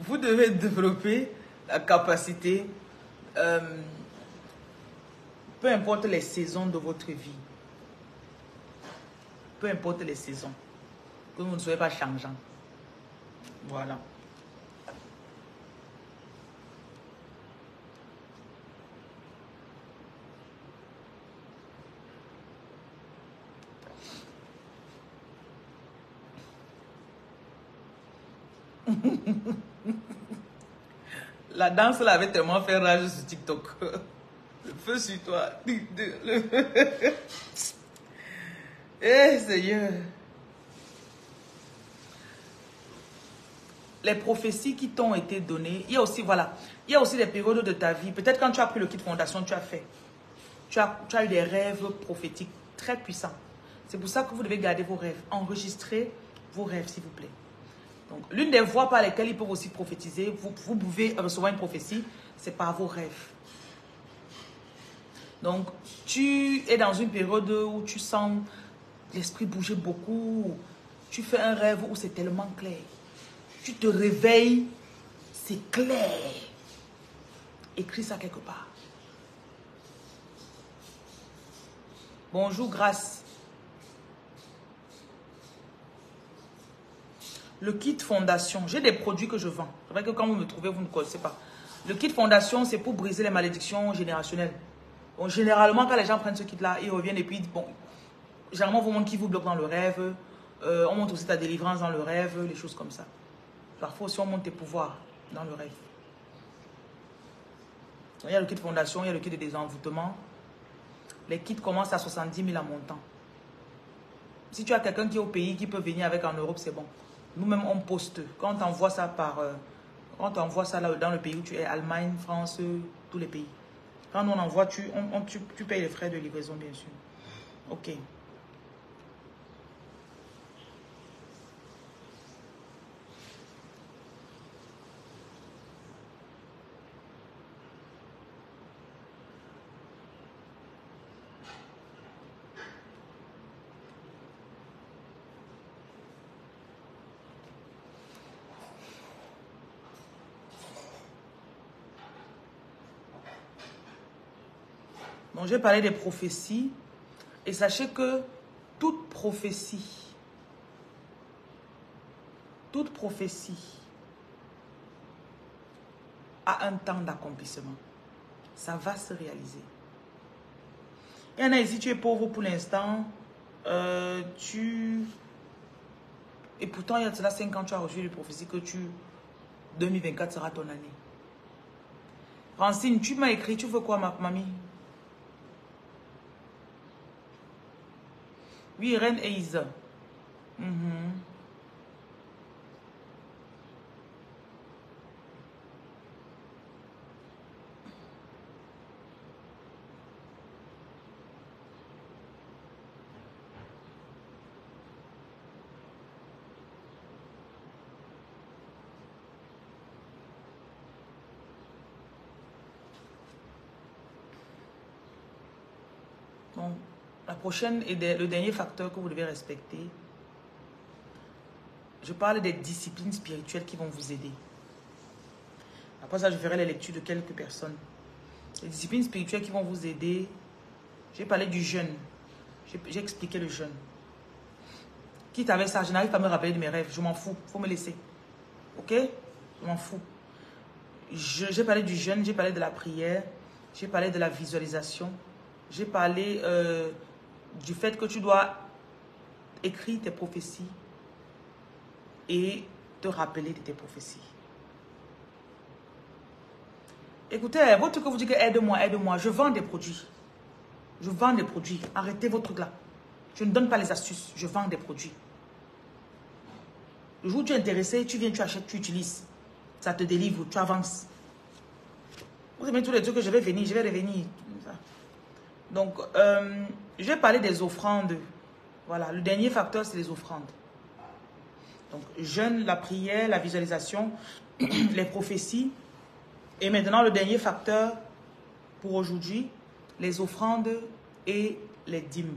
Vous devez développer la capacité, peu importe les saisons de votre vie, peu importe les saisons, que vous ne soyez pas changeant. Voilà. La danse là avait tellement fait rage sur TikTok. Le feu sur toi. Eh Seigneur. Les prophéties qui t'ont été données, il y a aussi, voilà, il y a aussi des périodes de ta vie. Peut-être quand tu as pris le kit fondation, tu as fait. Tu as eu des rêves prophétiques très puissants. C'est pour ça que vous devez garder vos rêves. Enregistrez vos rêves, s'il vous plaît. Donc, l'une des voies par lesquelles ils peuvent aussi prophétiser, vous pouvez recevoir une prophétie, c'est par vos rêves. Donc, tu es dans une période où tu sens l'esprit bouger beaucoup. Tu fais un rêve où c'est tellement clair. Tu te réveilles, c'est clair. Écris ça quelque part. Bonjour, grâce. Le kit fondation, j'ai des produits que je vends. C'est vrai que quand vous me trouvez, vous ne connaissez pas. Le kit fondation, c'est pour briser les malédictions générationnelles. Bon, généralement, quand les gens prennent ce kit-là, ils reviennent et puis, bon, généralement, on vous montre qui vous bloque dans le rêve. On montre aussi ta délivrance dans le rêve, les choses comme ça. Parfois aussi, on montre tes pouvoirs dans le rêve. Donc, il y a le kit fondation, il y a le kit de désenvoûtement. Les kits commencent à 70 000 en montant. Si tu as quelqu'un qui est au pays, qui peut venir avec en Europe, c'est bon. Nous-mêmes, on poste. Quand on t'envoie ça quand on t'envoie ça là dans le pays où tu es, Allemagne, France, tous les pays. Quand on envoie, tu payes les frais de livraison, bien sûr. Ok. Donc, je vais parler des prophéties. Et sachez que toute prophétie a un temps d'accomplissement. Ça va se réaliser. Il y en a ici, tu es pauvre pour l'instant. Et pourtant, il y a cela 5 ans, tu as reçu les prophéties que 2024 sera ton année. Francine, tu m'as écrit, tu veux quoi, ma mamie? Oui, Reine et Isa. Bon, la prochaine et le dernier facteur que vous devez respecter, je parle des disciplines spirituelles qui vont vous aider. Après ça, je ferai la lecture de quelques personnes. Les disciplines spirituelles qui vont vous aider, j'ai parlé du jeûne. J'ai expliqué le jeûne. Quitte avec ça, je n'arrive pas à me rappeler de mes rêves. Je m'en fous. Il faut me laisser. Ok? Je m'en fous. J'ai parlé du jeûne, j'ai parlé de la prière, j'ai parlé de la visualisation. J'ai parlé du fait que tu dois écrire tes prophéties et te rappeler de tes prophéties. Écoutez, votre truc que vous dites que aide-moi, aide-moi, je vends des produits. Je vends des produits. Arrêtez votre truc là. Je ne donne pas les astuces, je vends des produits. Le jour où tu es intéressé, tu viens, tu achètes, tu utilises. Ça te délivre, tu avances. Vous aimez tous les trucs que je vais venir, je vais revenir. Donc, je vais parler des offrandes. Voilà, le dernier facteur, c'est les offrandes. Donc, jeûne, la prière, la visualisation, les prophéties. Et maintenant, le dernier facteur pour aujourd'hui, les offrandes et les dîmes.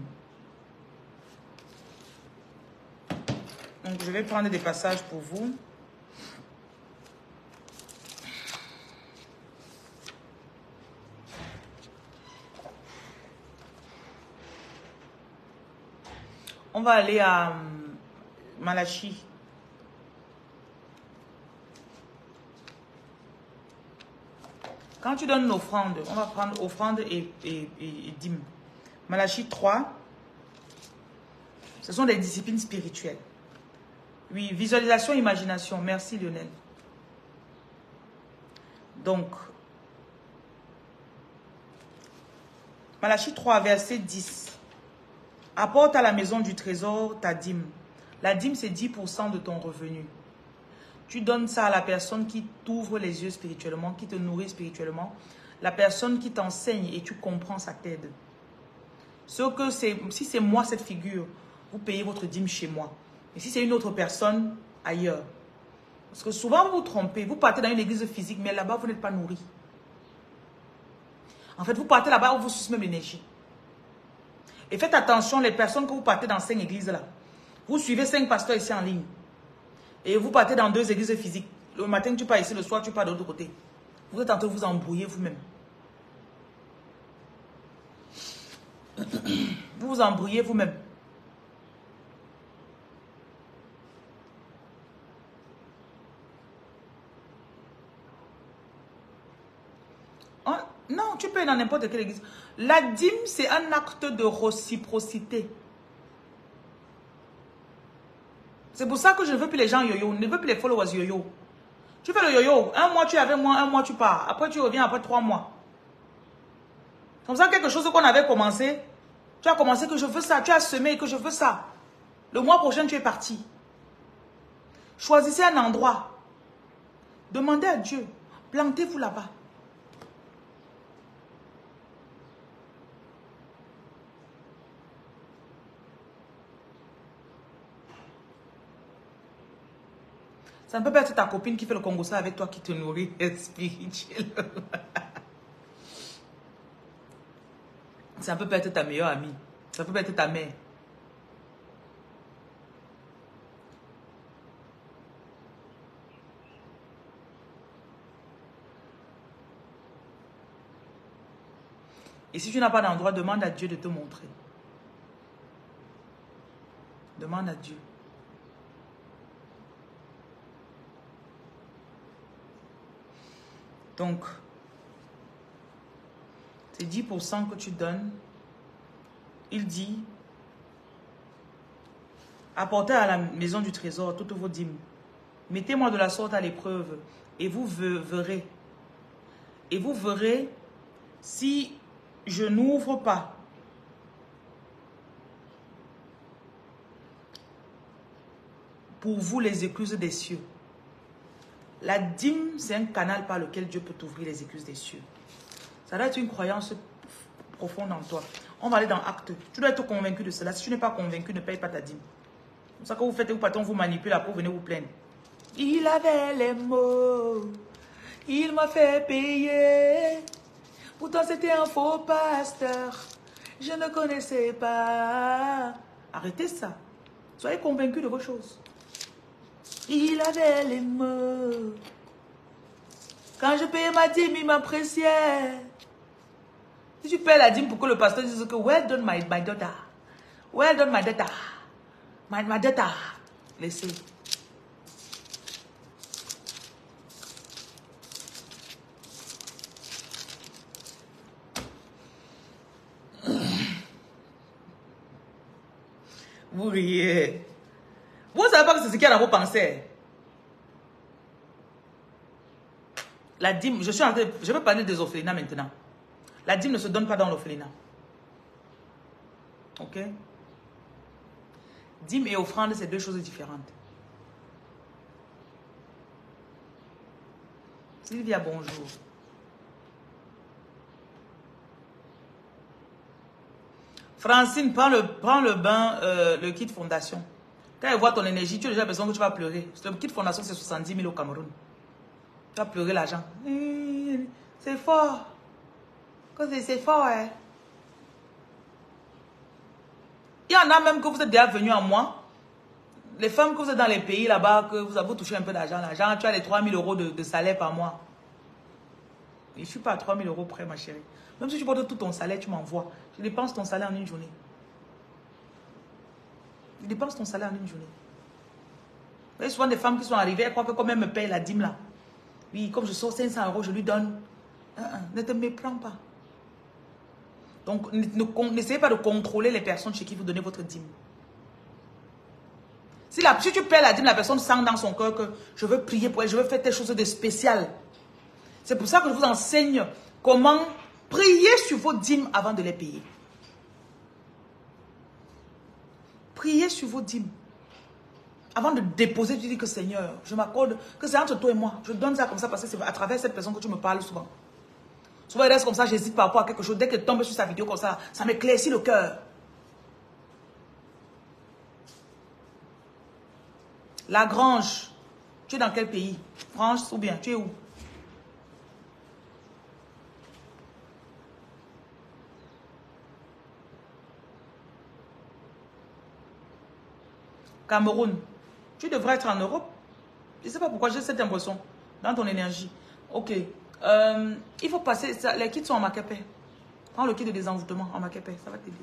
Donc, je vais prendre des passages pour vous. On va aller à Malachie. Quand tu donnes une offrande, on va prendre offrande et dîme. Malachie 3, ce sont des disciplines spirituelles. Oui, visualisation, imagination. Merci Lionel. Donc, Malachie 3, verset 10. Apporte à la maison du trésor ta dîme. La dîme, c'est 10% de ton revenu. Tu donnes ça à la personne qui t'ouvre les yeux spirituellement, qui te nourrit spirituellement. La personne qui t'enseigne et tu comprends, ça t'aide. Si c'est moi cette figure, vous payez votre dîme chez moi. Et si c'est une autre personne, ailleurs. Parce que souvent vous vous trompez. Vous partez dans une église physique, mais là-bas, vous n'êtes pas nourri. En fait, vous partez là-bas où vous sucez même l'énergie. Et faites attention, les personnes que vous partez dans 5 églises là. Vous suivez 5 pasteurs ici en ligne. Et vous partez dans 2 églises physiques. Le matin, tu pars ici, le soir, tu pars de l'autre côté. Vous êtes en train de vous embrouiller vous-même. Vous vous embrouillez vous-même. Hein? Non, tu payes dans n'importe quelle église. La dîme, c'est un acte de réciprocité. C'est pour ça que je ne veux plus les gens yo-yo. Je ne veux plus les followers yo-yo. Tu fais le yo-yo. Un mois, tu es avec moi. Un mois, tu pars. Après, tu reviens après 3 mois. Comme ça, quelque chose qu'on avait commencé. Tu as commencé que je veux ça. Tu as semé que je veux ça. Le mois prochain, tu es parti. Choisissez un endroit. Demandez à Dieu. Plantez-vous là-bas. Ça ne peut pas être ta copine qui fait le congossa avec toi qui te nourrit spirituellement. Ça peut pas être ta meilleure amie. Ça peut pas être ta mère. Et si tu n'as pas d'endroit, demande à Dieu de te montrer. Demande à Dieu. Donc, c'est 10% que tu donnes. Il dit, apportez à la maison du trésor toutes vos dîmes. Mettez-moi de la sorte à l'épreuve et vous verrez. Et vous verrez si je n'ouvre pas pour vous les écluses des cieux. La dîme, c'est un canal par lequel Dieu peut t'ouvrir les écluses des cieux. Ça doit être une croyance profonde en toi. On va aller dans Acte. Tu dois être convaincu de cela. Si tu n'es pas convaincu, ne paye pas ta dîme. C'est pour ça que vous faites, vous partez, on vous manipule, après vous venez vous plaindre. Il avait les mots. Il m'a fait payer. Pourtant c'était un faux pasteur. Je ne connaissais pas. Arrêtez ça. Soyez convaincus de vos choses. Il avait les mots. Quand je payais ma dîme, il m'appréciait. Si tu payes la dîme pour que le pasteur dise que well done my daughter. Well done my daughter. My daughter. Laissez. Vous riez. Vous ne savez pas que c'est ce qu'il y a dans vos pensées. La dîme, je vais parler des orphelinats maintenant. La dîme ne se donne pas dans l'orphelinat. Ok? Dîme et offrande, c'est deux choses différentes. Sylvia, bonjour. Francine, prends le bain, le kit fondation. Quand elle voit ton énergie, tu as déjà l'impression que tu vas pleurer. Le kit fondation, c'est 70 000 au Cameroun. Tu vas pleurer l'argent. C'est fort. C'est fort, hein. Il y en a même que vous êtes déjà venus à moi. Les femmes que vous êtes dans les pays là-bas, que vous avez touché un peu d'argent. L'argent, tu as les 3 000 euros de salaire par mois. Et je ne suis pas à 3 000 euros près, ma chérie. Même si tu portes tout ton salaire, tu m'envoies. Je dépense ton salaire en une journée. Je dépense ton salaire en une journée. Vous voyez souvent des femmes qui sont arrivées, elles croient que comme elles me payent la dîme là. Oui, comme je sors 500 euros, je lui donne. Ne te méprends pas. Donc, n'essayez pas de contrôler les personnes chez qui vous donnez votre dîme. Si tu paies la dîme, la personne sent dans son cœur que je veux prier pour elle, je veux faire quelque chose de spécial. C'est pour ça que je vous enseigne comment prier sur vos dîmes avant de les payer. Priez sur vos dîmes. Avant de déposer, tu dis que Seigneur, je m'accorde, que c'est entre toi et moi. Je donne ça comme ça parce que c'est à travers cette personne que tu me parles souvent. Souvent, il reste comme ça, j'hésite par rapport à quelque chose. Dès qu'elle tombe sur sa vidéo comme ça m'éclaircit le cœur. La Grange, tu es dans quel pays? France ou bien, tu es où? Cameroun. Tu devrais être en Europe. Je ne sais pas pourquoi j'ai cette impression dans ton énergie. Ok. Il faut passer. Les kits sont en Macapé. Prends le kit de désenvoûtement en Macapé. Ça va t'aider.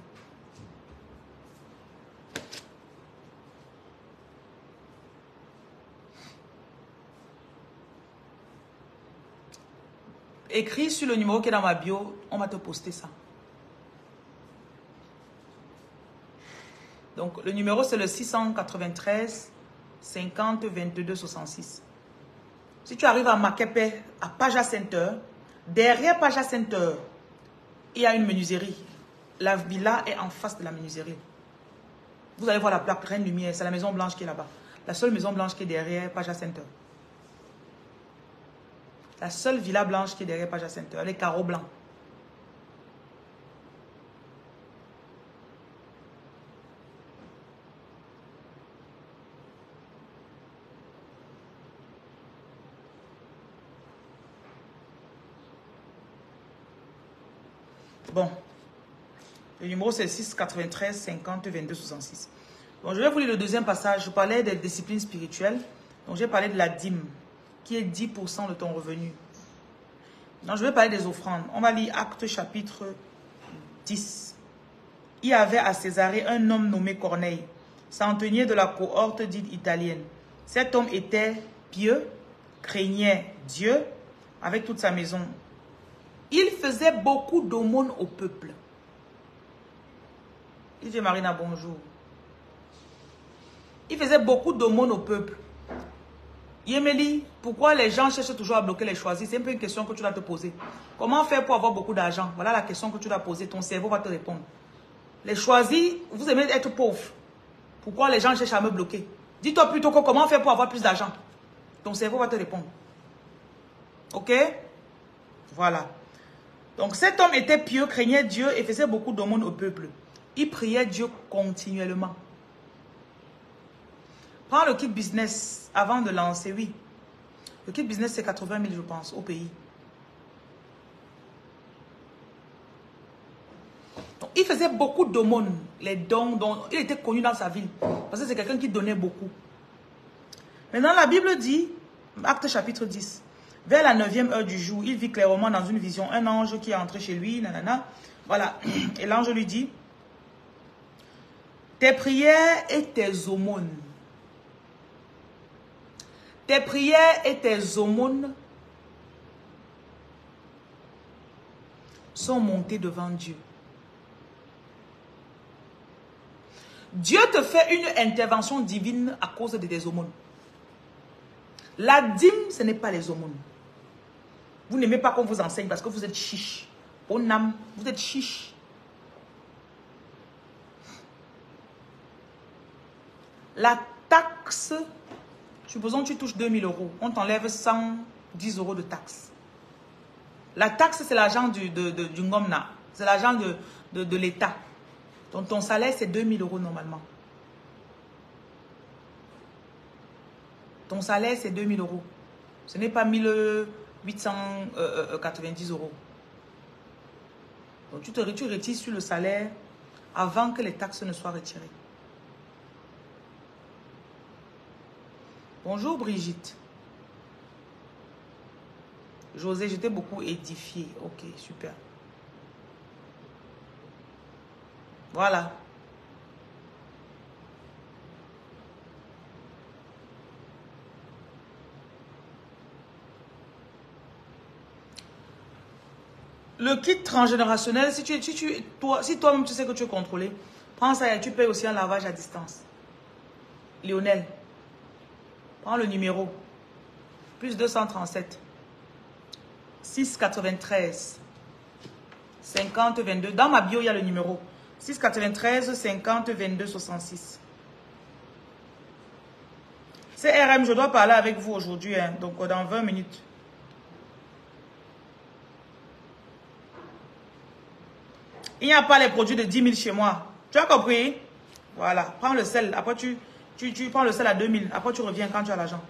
Écris sur le numéro qui est dans ma bio. On va te poster ça. Donc, le numéro, c'est le 693 50 22 66. Si tu arrives à Macapé, à Paja Center, derrière Paja Center, il y a une menuiserie. La villa est en face de la menuiserie. Vous allez voir la plaque Reine Lumière. C'est la maison blanche qui est là-bas. La seule maison blanche qui est derrière Paja Center. La seule villa blanche qui est derrière Paja Center. Les carreaux blancs. Bon, le numéro c'est 693 50 22 66. Bon, je vais vous lire le deuxième passage. Je parlais des disciplines spirituelles. Donc, j'ai parlé de la dîme, qui est 10% de ton revenu. Donc, je vais parler des offrandes. On va lire Actes chapitre 10. Il y avait à Césarée un homme nommé Corneille, centenier de la cohorte dite italienne. Cet homme était pieux, craignait Dieu avec toute sa maison. Il faisait beaucoup d'aumônes au peuple. Il dit Marina, bonjour. Il faisait beaucoup d'aumônes au peuple. Yémeli, pourquoi les gens cherchent toujours à bloquer les choisis? C'est un peu une question que tu dois te poser. Comment faire pour avoir beaucoup d'argent? Voilà la question que tu dois poser. Ton cerveau va te répondre. Les choisis, vous aimez être pauvre. Pourquoi les gens cherchent à me bloquer? Dis-toi plutôt que comment faire pour avoir plus d'argent. Ton cerveau va te répondre. Ok? Voilà. Donc cet homme était pieux, craignait Dieu et faisait beaucoup d'aumônes au peuple. Il priait Dieu continuellement. Prends le kit business avant de lancer, oui. Le kit business, c'est 80 000, je pense, au pays. Donc, il faisait beaucoup d'aumônes, les dons, dont il était connu dans sa ville. Parce que c'est quelqu'un qui donnait beaucoup. Maintenant, la Bible dit, Acte chapitre 10, vers la 9e heure du jour, il vit clairement dans une vision un ange qui est entré chez lui, nanana. Voilà. Et l'ange lui dit, tes prières et tes aumônes. Tes prières et tes aumônes sont montées devant Dieu. Dieu te fait une intervention divine à cause de tes aumônes. La dîme, ce n'est pas les aumônes. Vous n'aimez pas qu'on vous enseigne parce que vous êtes chiche. Bon âme, vous êtes chiche. La taxe, supposons que tu touches 2000 €, on t'enlève 110 € de taxe. La taxe, c'est l'argent du Ngomna. C'est l'argent de l'État. Donc ton salaire, c'est 2000 € normalement. Ton salaire, c'est 2000 €. Ce n'est pas 1890 €. Donc tu retires sur le salaire avant que les taxes ne soient retirées. Bonjour Brigitte. José, j'étais beaucoup édifié. Ok, super. Voilà. Le kit transgénérationnel, si toi-même tu sais que tu es contrôlé, prends ça et tu payes aussi un lavage à distance. Lionel, prends le numéro. Plus 237. 693. 50 22. Dans ma bio, il y a le numéro. 693 50 22 66. C'est RM, je dois parler avec vous aujourd'hui, hein, donc dans 20 minutes. Il n'y a pas les produits de 10 000 chez moi. Tu as compris? Voilà. Prends le sel. Après, tu prends le sel à 2000. Après, tu reviens quand tu as l'argent.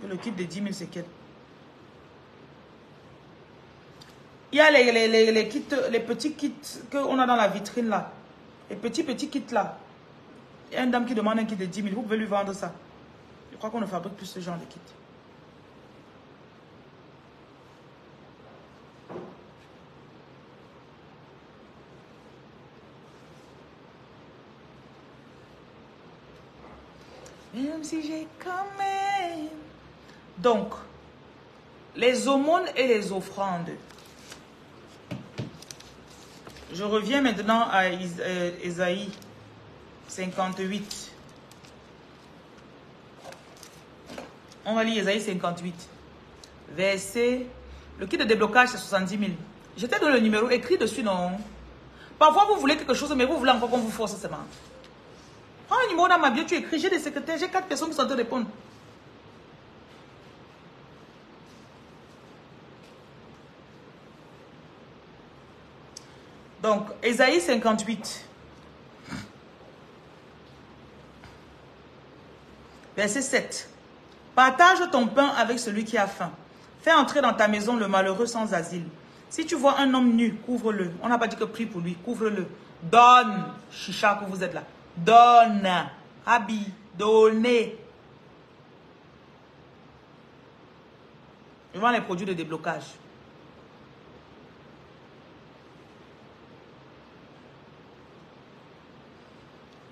Le kit de 10 000, c'est quel? Il y a les kits, les petits kits qu'on a dans la vitrine là. Les petits kits là. Il y a une dame qui demande un kit de 10 000. Vous pouvez lui vendre ça. Je crois qu'on ne fabrique plus ce genre de kit. Même si j'ai quand même... Donc, les aumônes et les offrandes. Je reviens maintenant à Ésaïe 58. On va lire Ésaïe 58. Verset... Le kit de déblocage, c'est 70 000. Je t'ai donné le numéro, écrit dessus, non? Parfois, vous voulez quelque chose, mais vous voulez encore qu'on vous force seulement. Prends un numéro dans ma bio, tu écris, j'ai des secrétaires, j'ai 4 personnes qui sont en train de répondre. Donc, Ésaïe 58. Verset 7. Partage ton pain avec celui qui a faim. Fais entrer dans ta maison le malheureux sans asile. Si tu vois un homme nu, couvre-le. On n'a pas dit que prie pour lui, couvre-le. Donne, chicha que vous êtes là. Donne, habille, donnez. Je vends les produits de déblocage.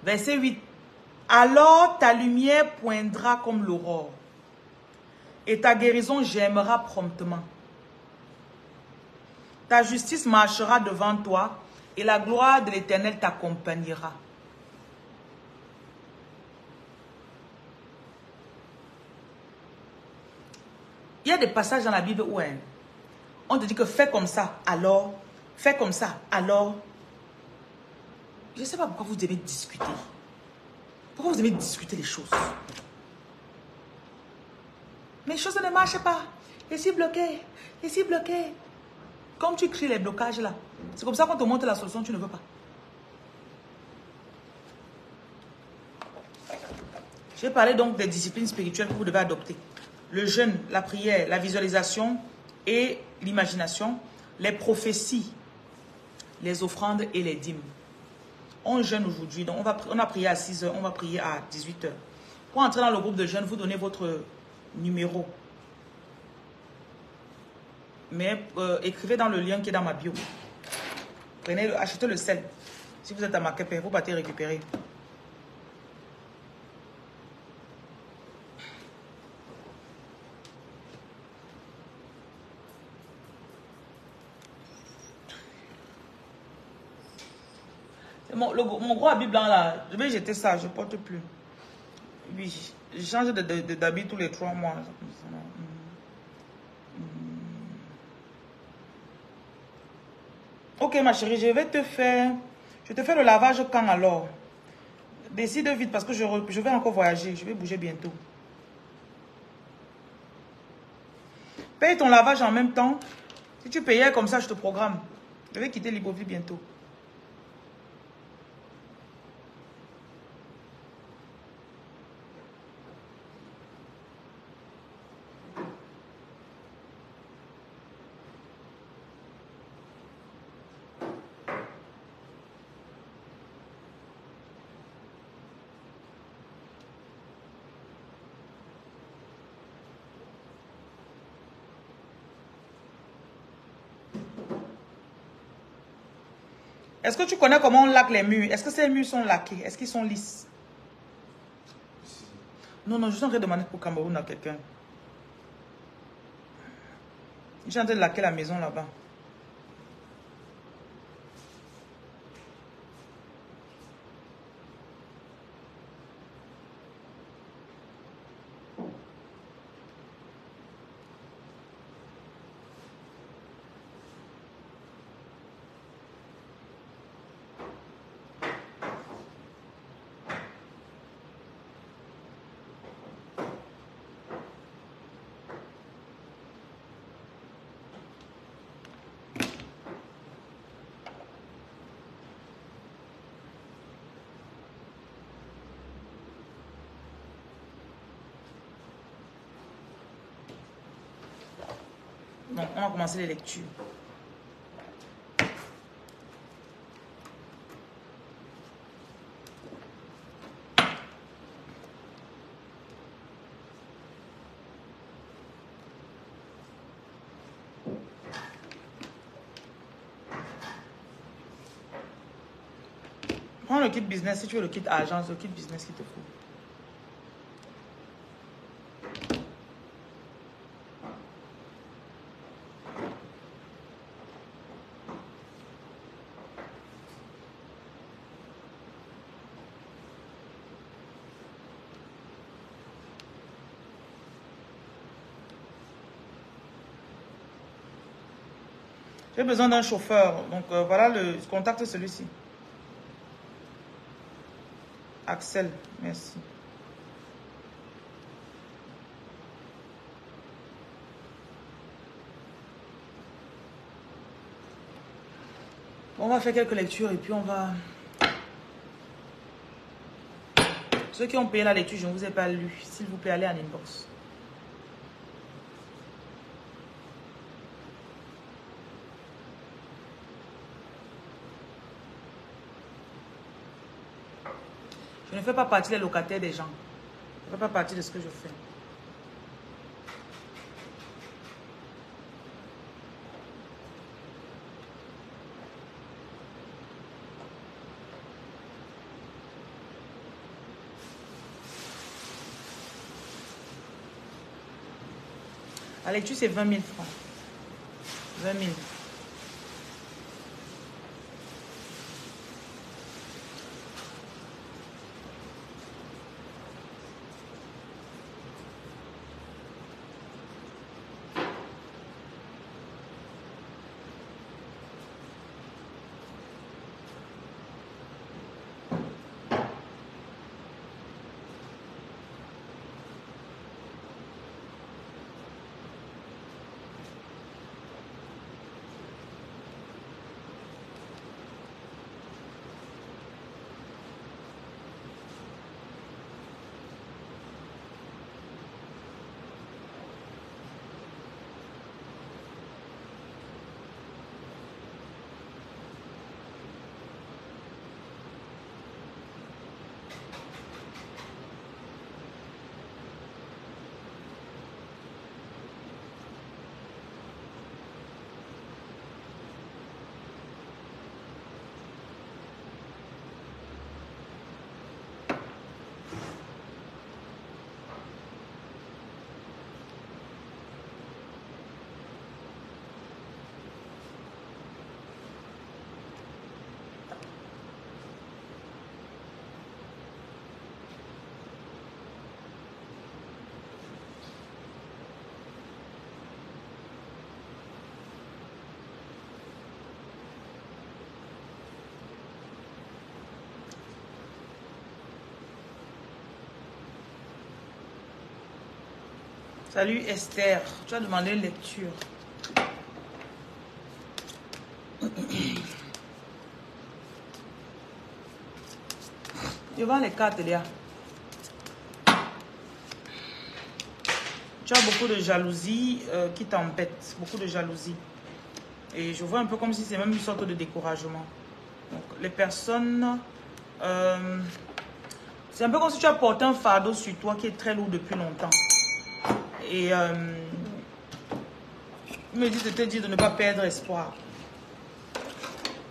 Verset 8. Alors ta lumière poindra comme l'aurore, et ta guérison germera promptement. Ta justice marchera devant toi, et la gloire de l'Éternel t'accompagnera. Il y a des passages dans la Bible où on te dit que fais comme ça, alors, fais comme ça, alors. Je ne sais pas pourquoi vous aimez discuter. Pourquoi vous aimez discuter les choses? Mais les choses ne marchent pas. Ici bloqué, ici bloqué. Comme tu crées les blocages là, c'est comme ça qu'on te montre la solution, tu ne veux pas. Je vais parler donc des disciplines spirituelles que vous devez adopter. Le jeûne, la prière, la visualisation et l'imagination, les prophéties, les offrandes et les dîmes. On jeûne aujourd'hui, donc on a prié à 6 h, on va prier à 18 h. Pour entrer dans le groupe de jeûne, vous donnez votre numéro. Mais écrivez dans le lien qui est dans ma bio. Prenez, achetez le sel. Si vous êtes à Makepe, vous partez récupérer. Mon gros habit blanc là, je vais jeter ça, je ne porte plus. Oui, je change d'habit tous les 3 mois. Ok ma chérie, je te fais le lavage quand alors? Décide vite parce que je vais encore voyager, je vais bouger bientôt. Paye ton lavage en même temps. Si tu payais comme ça, je te programme. Je vais quitter Libreville bientôt. Est-ce que tu connais comment on laque les murs? Est-ce que ces murs sont laqués? Est-ce qu'ils sont lisses? Non, non, je suis en train de demander pour Cameroun à quelqu'un. Je suis en train de laquer la maison là-bas. Donc, on va commencer les lectures. Prends le kit business si tu veux le kit agence, le kit business qui te faut. J'ai besoin d'un chauffeur. Donc voilà, contacte celui-ci. Axel, merci. On va faire quelques lectures et puis on va... Ceux qui ont payé la lecture, je ne vous ai pas lu. S'il vous plaît, allez en inbox. Je ne fais pas partie des locataires des gens. Je ne fais pas partie de ce que je fais. La lecture, c'est 20 000 francs. 20 000. Salut Esther, tu as demandé une lecture. Devant les cartes, Léa. Tu as beaucoup de jalousie qui t'embête, beaucoup de jalousie. Et je vois un peu comme si c'est même une sorte de découragement. Donc les personnes... c'est un peu comme si tu as porté un fardeau sur toi qui est très lourd depuis longtemps. Et il me dit de te dire de ne pas perdre espoir.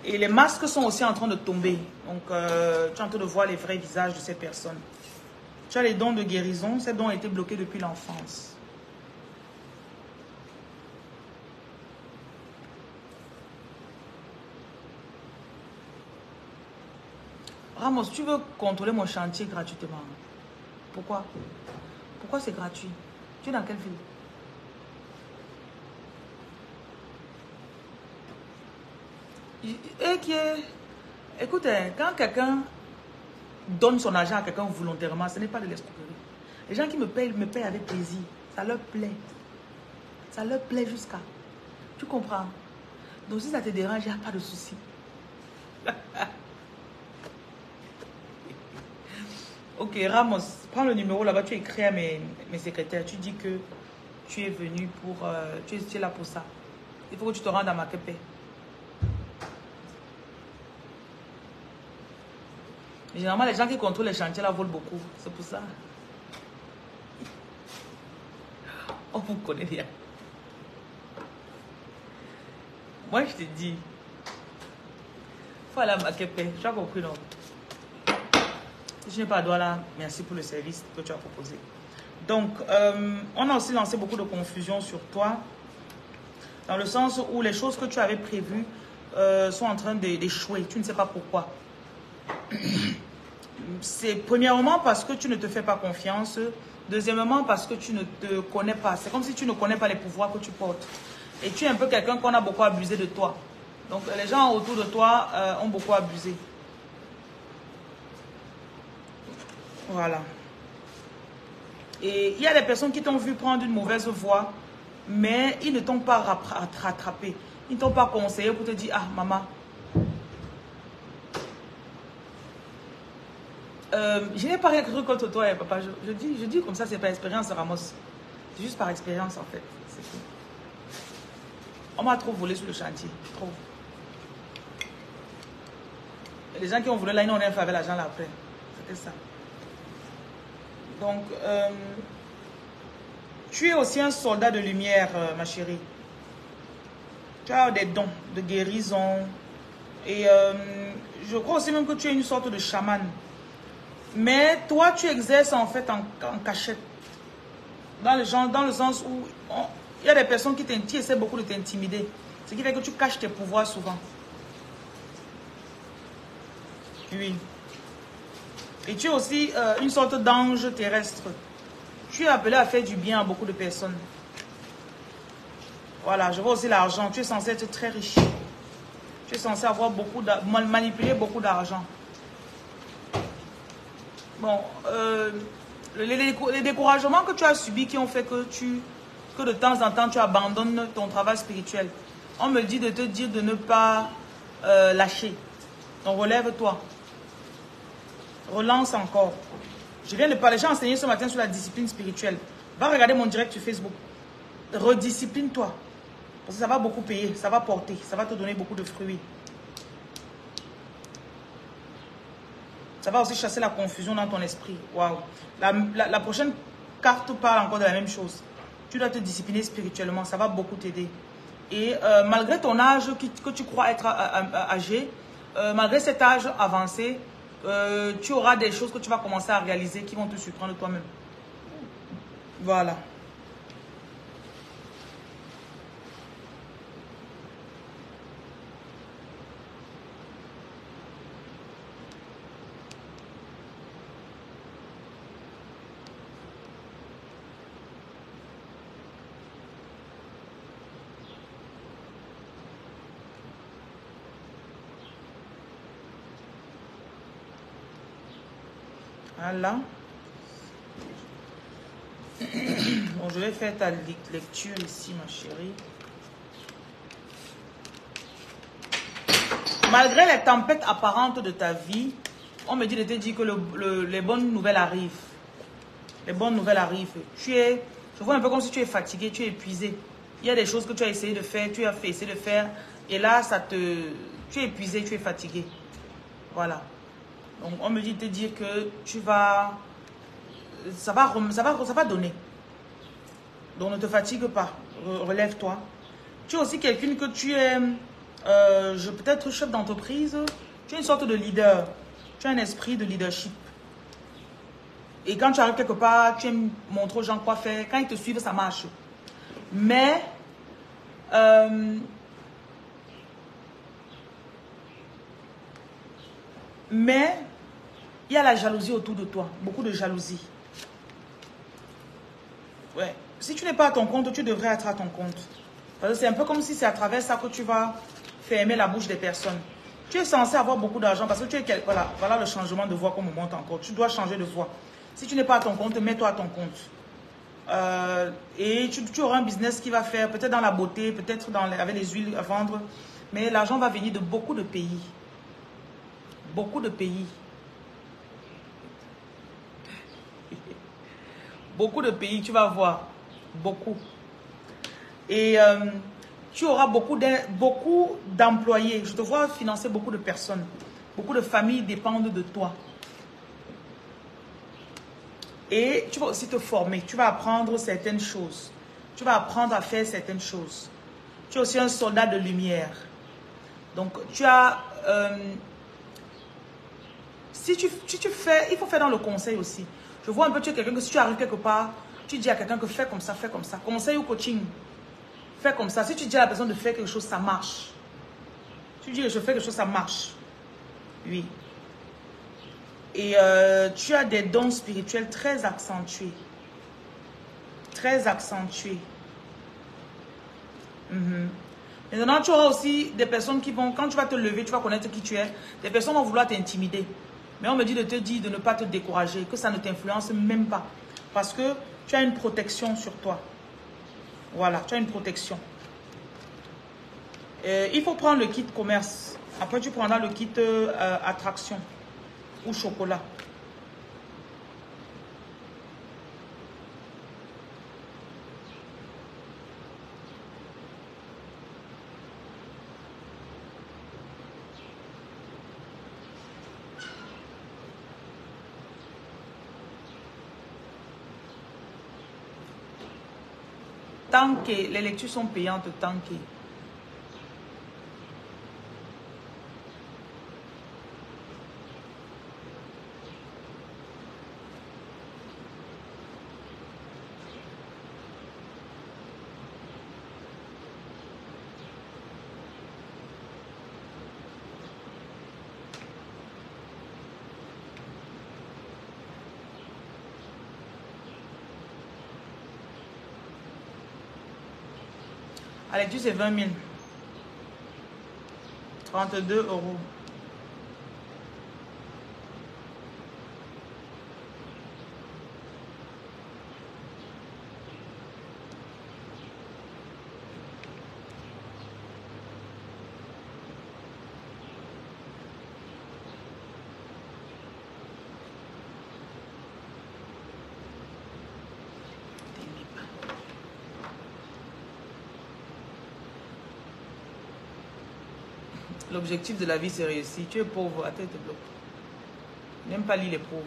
Et les masques sont aussi en train de tomber. Donc, tu es en train de voir les vrais visages de ces personnes. Tu as les dons de guérison. Ces dons ont été bloqués depuis l'enfance. Ramos, tu veux contrôler mon chantier gratuitement. Pourquoi? Pourquoi c'est gratuit? Tu es dans quelle ville? Et qui est... Écoute, quand quelqu'un donne son argent à quelqu'un volontairement, ce n'est pas de l'escroquerie. Les gens qui me payent avec plaisir. Ça leur plaît. Ça leur plaît jusqu'à... Tu comprends? Donc si ça te dérange, il n'y a pas de souci. Ok, Ramos, prends le numéro là-bas, tu écris à mes secrétaires. Tu dis que tu es venu pour... tu es là pour ça. Il faut que tu te rendes à Makepe. Généralement, les gens qui contrôlent les chantiers là volent beaucoup. C'est pour ça. On vous connaît bien. Moi, je te dis. Il faut aller à Makepe. Tu as compris, non? Si je n'ai pas de doigt là, merci pour le service que tu as proposé. Donc, on a aussi lancé beaucoup de confusion sur toi. Dans le sens où les choses que tu avais prévues sont en train d'échouer. Tu ne sais pas pourquoi. C'est premièrement parce que tu ne te fais pas confiance. Deuxièmement parce que tu ne te connais pas. C'est comme si tu ne connais pas les pouvoirs que tu portes. Et tu es un peu quelqu'un qu'on a beaucoup abusé de toi. Donc les gens autour de toi ont beaucoup abusé. Voilà. Et il y a des personnes qui t'ont vu prendre une mauvaise voie, mais ils ne t'ont pas rattrapé. Ils ne t'ont pas conseillé pour te dire, ah maman, je n'ai pas rien cru contre toi, papa. Je dis comme ça, c'est par expérience, Ramos. C'est juste par expérience, en fait. C'est tout. On m'a trop volé sur le chantier. Trop. Et les gens qui ont volé là, ils n'ont rien fait avec l'argent là après. C'était ça. Donc, tu es aussi un soldat de lumière, ma chérie. Tu as des dons de guérison. Et je crois aussi même que tu es une sorte de chaman. Mais toi, tu exerces en fait en cachette. Dans le sens où Il y a des personnes qui essaient beaucoup de t'intimider. Ce qui fait que tu caches tes pouvoirs souvent. Oui. Et tu es aussi une sorte d'ange terrestre. Tu es appelé à faire du bien à beaucoup de personnes. Voilà, je vois aussi l'argent. Tu es censé être très riche. Tu es censé avoir manipuler beaucoup d'argent. Bon, les découragements que tu as subis qui ont fait que de temps en temps tu abandonnes ton travail spirituel. On me dit de te dire de ne pas lâcher. Donc relève-toi. Relance encore. Je viens de parler, j'ai enseigné ce matin sur la discipline spirituelle. Va regarder mon direct sur Facebook. Rediscipline-toi. Parce que ça va beaucoup payer, ça va porter, ça va te donner beaucoup de fruits. Ça va aussi chasser la confusion dans ton esprit. Waouh. La prochaine carte parle encore de la même chose. Tu dois te discipliner spirituellement, ça va beaucoup t'aider. Et malgré ton âge que tu crois être âgé, malgré cet âge avancé, tu auras des choses que tu vas commencer à réaliser qui vont te surprendre toi-même. Voilà. Voilà. Bon, je vais faire ta lecture ici, ma chérie. Malgré les tempêtes apparentes de ta vie, on me dit de te dire que les bonnes nouvelles arrivent. Les bonnes nouvelles arrivent. Je vois un peu comme si tu es fatigué, tu es épuisé. Il y a des choses que tu as essayé de faire, tu as essayé de faire, et là, tu es épuisé, tu es fatigué. Voilà. Donc, on me dit de te dire que ça va donner. Donc, ne te fatigue pas. Relève-toi. Tu es aussi quelqu'un que tu es, peut-être chef d'entreprise. Tu es une sorte de leader. Tu as un esprit de leadership. Et quand tu arrives quelque part, tu aimes montrer aux gens quoi faire. Quand ils te suivent, ça marche. Mais, il y a la jalousie autour de toi. Beaucoup de jalousie. Ouais. Si tu n'es pas à ton compte, tu devrais être à ton compte. Parce que c'est un peu comme si c'est à travers ça que tu vas fermer la bouche des personnes. Tu es censé avoir beaucoup d'argent parce que tu es... Voilà le changement de voix qu'on me montre encore. Tu dois changer de voix. Si tu n'es pas à ton compte, mets-toi à ton compte. Et tu auras un business qui va faire, peut-être dans la beauté, peut-être avec les huiles à vendre. Mais l'argent va venir de beaucoup de pays. Beaucoup de pays. Beaucoup de pays, tu vas voir. Beaucoup. Et tu auras beaucoup d'employés. Je te vois financer beaucoup de personnes. Beaucoup de familles dépendent de toi. Et tu vas aussi te former. Tu vas apprendre certaines choses. Tu vas apprendre à faire certaines choses. Tu es aussi un soldat de lumière. Donc, tu as... si tu fais... Il faut faire dans le conseil aussi. Je vois un peu, tu es quelqu'un que si tu arrives quelque part, tu dis à quelqu'un que fais comme ça, fais comme ça. Conseil ou coaching. Fais comme ça. Si tu dis à la personne de faire quelque chose, ça marche. Tu dis que je fais quelque chose, ça marche. Oui. Et tu as des dons spirituels très accentués. Très accentués. Maintenant, tu auras aussi des personnes qui vont, quand tu vas te lever, tu vas connaître qui tu es. Des personnes vont vouloir t'intimider. Mais on me dit de te dire de ne pas te décourager, que ça ne t'influence même pas. Parce que tu as une protection sur toi. Voilà, tu as une protection. Il faut prendre le kit commerce. Après, tu prendras le kit attraction ou chocolat. Tant que les lectures sont payantes, tant que... La lecture, c'est 20 000. 32 euros. L'objectif de la vie, c'est réussir. Tu es pauvre, à tête te bloque. N'aime pas lire les pauvres.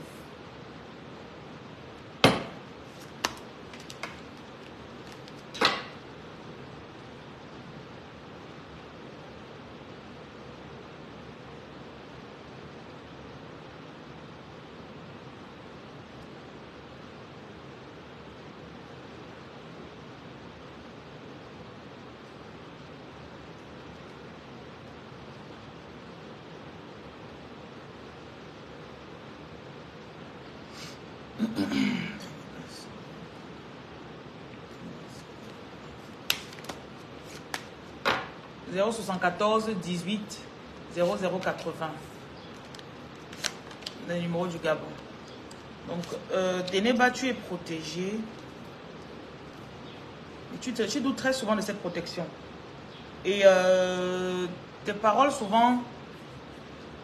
« 074 18 0080 » le numéro du Gabon. Donc, Ténéba, tu es protégé. Tu doutes très souvent de cette protection. Et tes paroles, souvent,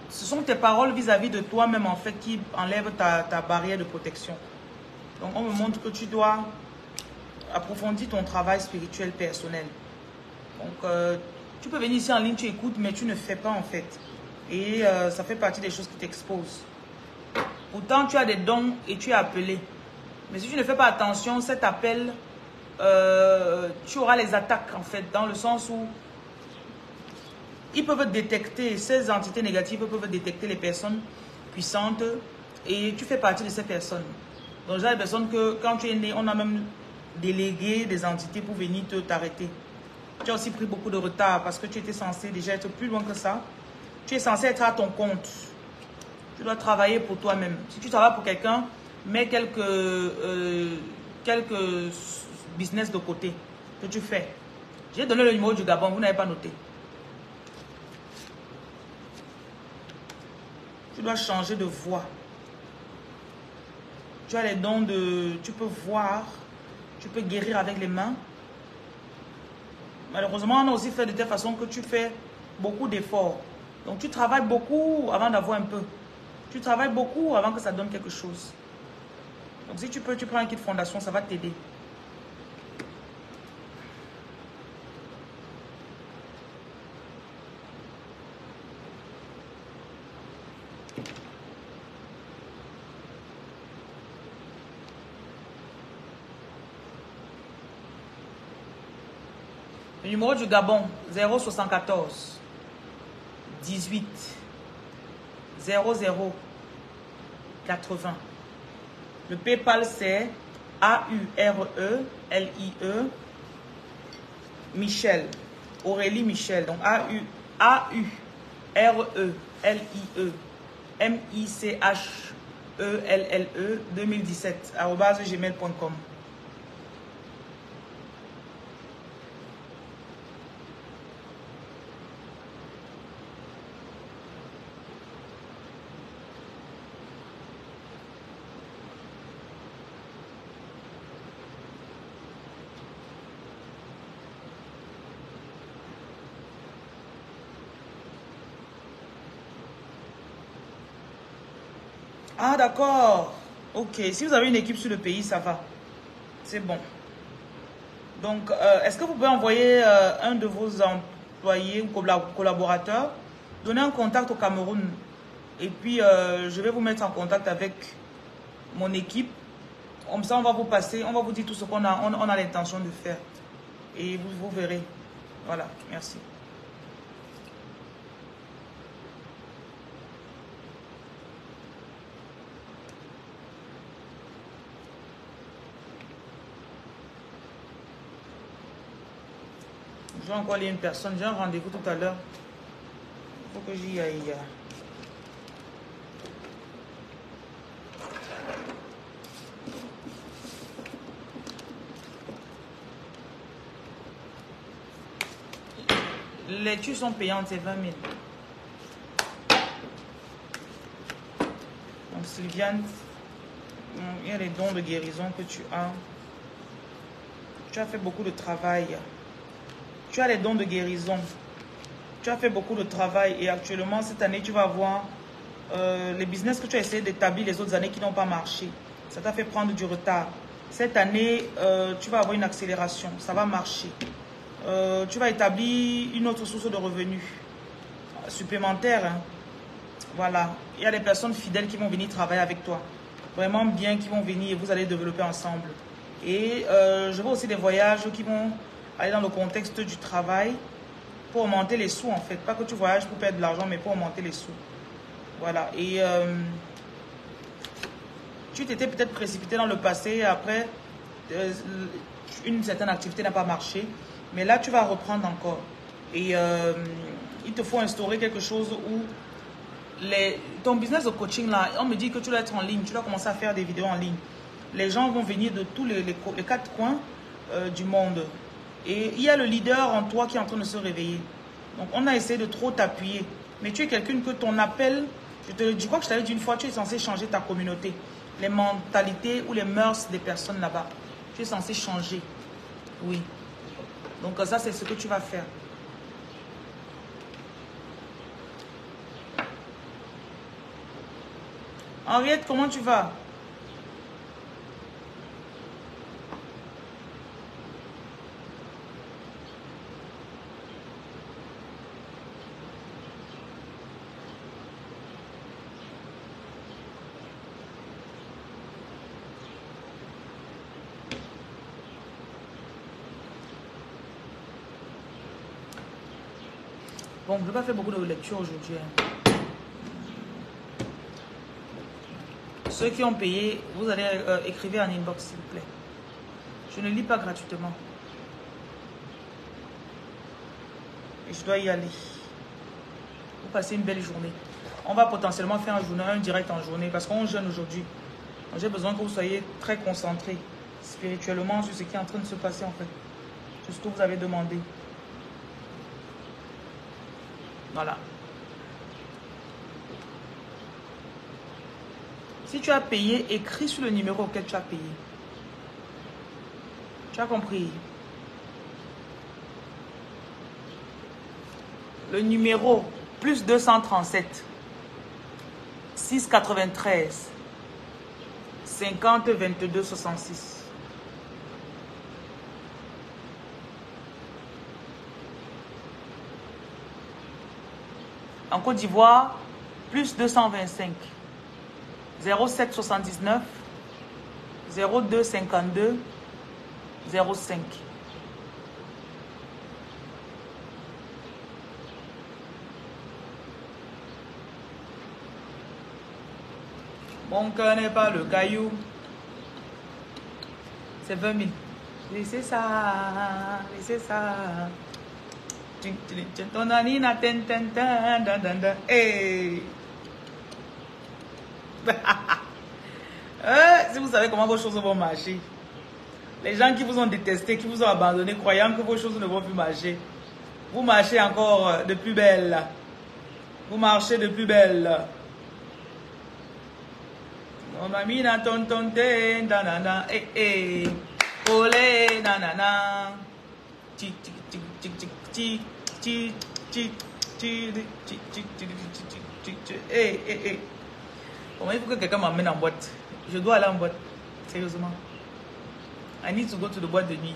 ce sont tes paroles vis-à-vis de toi-même, en fait, qui enlèvent ta barrière de protection. Donc, on me montre que tu dois approfondir ton travail spirituel personnel. Donc, tu peux venir ici en ligne, tu écoutes, mais tu ne fais pas, en fait. Et ça fait partie des choses qui t'exposent. Pourtant, tu as des dons et tu es appelé. Mais si tu ne fais pas attention, cet appel, tu auras les attaques, en fait, dans le sens où ils peuvent détecter, ces entités négatives peuvent détecter les personnes puissantes et tu fais partie de ces personnes. Donc, il y a des personnes que, quand tu es né, on a même délégué des entités pour venir t'arrêter. Tu as aussi pris beaucoup de retard parce que tu étais censé déjà être plus loin que ça. Tu es censé être à ton compte. Tu dois travailler pour toi-même. Si tu travailles pour quelqu'un, mets quelques business de côté que tu fais. J'ai donné le numéro du Gabon, vous n'avez pas noté. Tu dois changer de voix. Tu as les dons de... Tu peux voir, tu peux guérir avec les mains. Malheureusement, on a aussi fait de telle façon que tu fais beaucoup d'efforts. Donc, tu travailles beaucoup avant d'avoir un peu. Tu travailles beaucoup avant que ça donne quelque chose. Donc, si tu peux, tu prends un kit fondation, ça va t'aider. Le numéro du Gabon, 074 18 00 80. Le PayPal, c'est AURELIE Michel. Aurélie Michel. Donc AURELIE MICHELLE 2017 @gmail.com. Ah, d'accord. Ok. Si vous avez une équipe sur le pays, ça va. C'est bon. Donc, est-ce que vous pouvez envoyer un de vos employés ou collaborateurs, donner un contact au Cameroun et puis je vais vous mettre en contact avec mon équipe. Comme ça, on va vous passer, on va vous dire tout ce qu'on a, on a l'intention de faire. Et vous verrez. Voilà. Merci. Je vais encore lire une personne. J'ai un rendez-vous tout à l'heure. Il faut que j'y aille. Les lectures sont payantes, c'est 20 000. Donc Sylviane, il y a les dons de guérison que tu as. Tu as fait beaucoup de travail. Tu as les dons de guérison. Tu as fait beaucoup de travail et actuellement, cette année, tu vas avoir les business que tu as essayé d'établir les autres années qui n'ont pas marché. Ça t'a fait prendre du retard. Cette année, tu vas avoir une accélération. Ça va marcher. Tu vas établir une autre source de revenus supplémentaire. Hein. Voilà. Il y a des personnes fidèles qui vont venir travailler avec toi. Vraiment bien, qui vont venir et vous allez développer ensemble. Et je vois aussi des voyages qui vont aller dans le contexte du travail pour augmenter les sous en fait. Pas que tu voyages pour perdre de l'argent, mais pour augmenter les sous. Voilà. Et tu t'étais peut-être précipité dans le passé. Après, une certaine activité n'a pas marché. Mais là, tu vas reprendre encore. Et il te faut instaurer quelque chose où ton business de coaching là, on me dit que tu dois être en ligne. Tu dois commencer à faire des vidéos en ligne. Les gens vont venir de tous les 4 coins du monde. Et il y a le leader en toi qui est en train de se réveiller. Donc, on a essayé de trop t'appuyer. Mais tu es quelqu'un que ton appel, je crois que je t'avais dit une fois, tu es censé changer ta communauté. Les mentalités ou les mœurs des personnes là-bas. Tu es censé changer. Oui. Donc, ça, c'est ce que tu vas faire. Henriette, comment tu vas? Bon, je n'ai pas fait beaucoup de lectures aujourd'hui. Ceux qui ont payé, vous allez écrire en inbox, s'il vous plaît. Je ne lis pas gratuitement. Et je dois y aller. Vous passez une belle journée. On va potentiellement faire un direct en journée parce qu'on jeûne aujourd'hui. J'ai besoin que vous soyez très concentrés spirituellement sur ce qui est en train de se passer en fait. C'est ce que vous avez demandé. Voilà. Si tu as payé, écris sur le numéro auquel tu as payé. Tu as compris? Le numéro plus 237 693 50 22 66. En Côte d'Ivoire, plus 225 07 79 02 52 05. Mon cœur n'est pas le caillou. C'est 20 000. Laissez ça, laissez ça. Ton anina ten ten ten dan dan dan. Hey. Si vous savez comment vos choses vont marcher. Les gens qui vous ont détesté, qui vous ont abandonné, croyant que vos choses ne vont plus marcher. Vous marchez encore de plus belle. Vous marchez de plus belle. On a mis dans ton ten danana. Eh eh. Olé nanana. Tic tic tic tic tic tic tic tic tic tic tic tic. Eh eh eh. Comment il faut que quelqu'un m'emmène en boîte? Je dois aller en boîte. Sérieusement. I need to go to the boîte de nuit.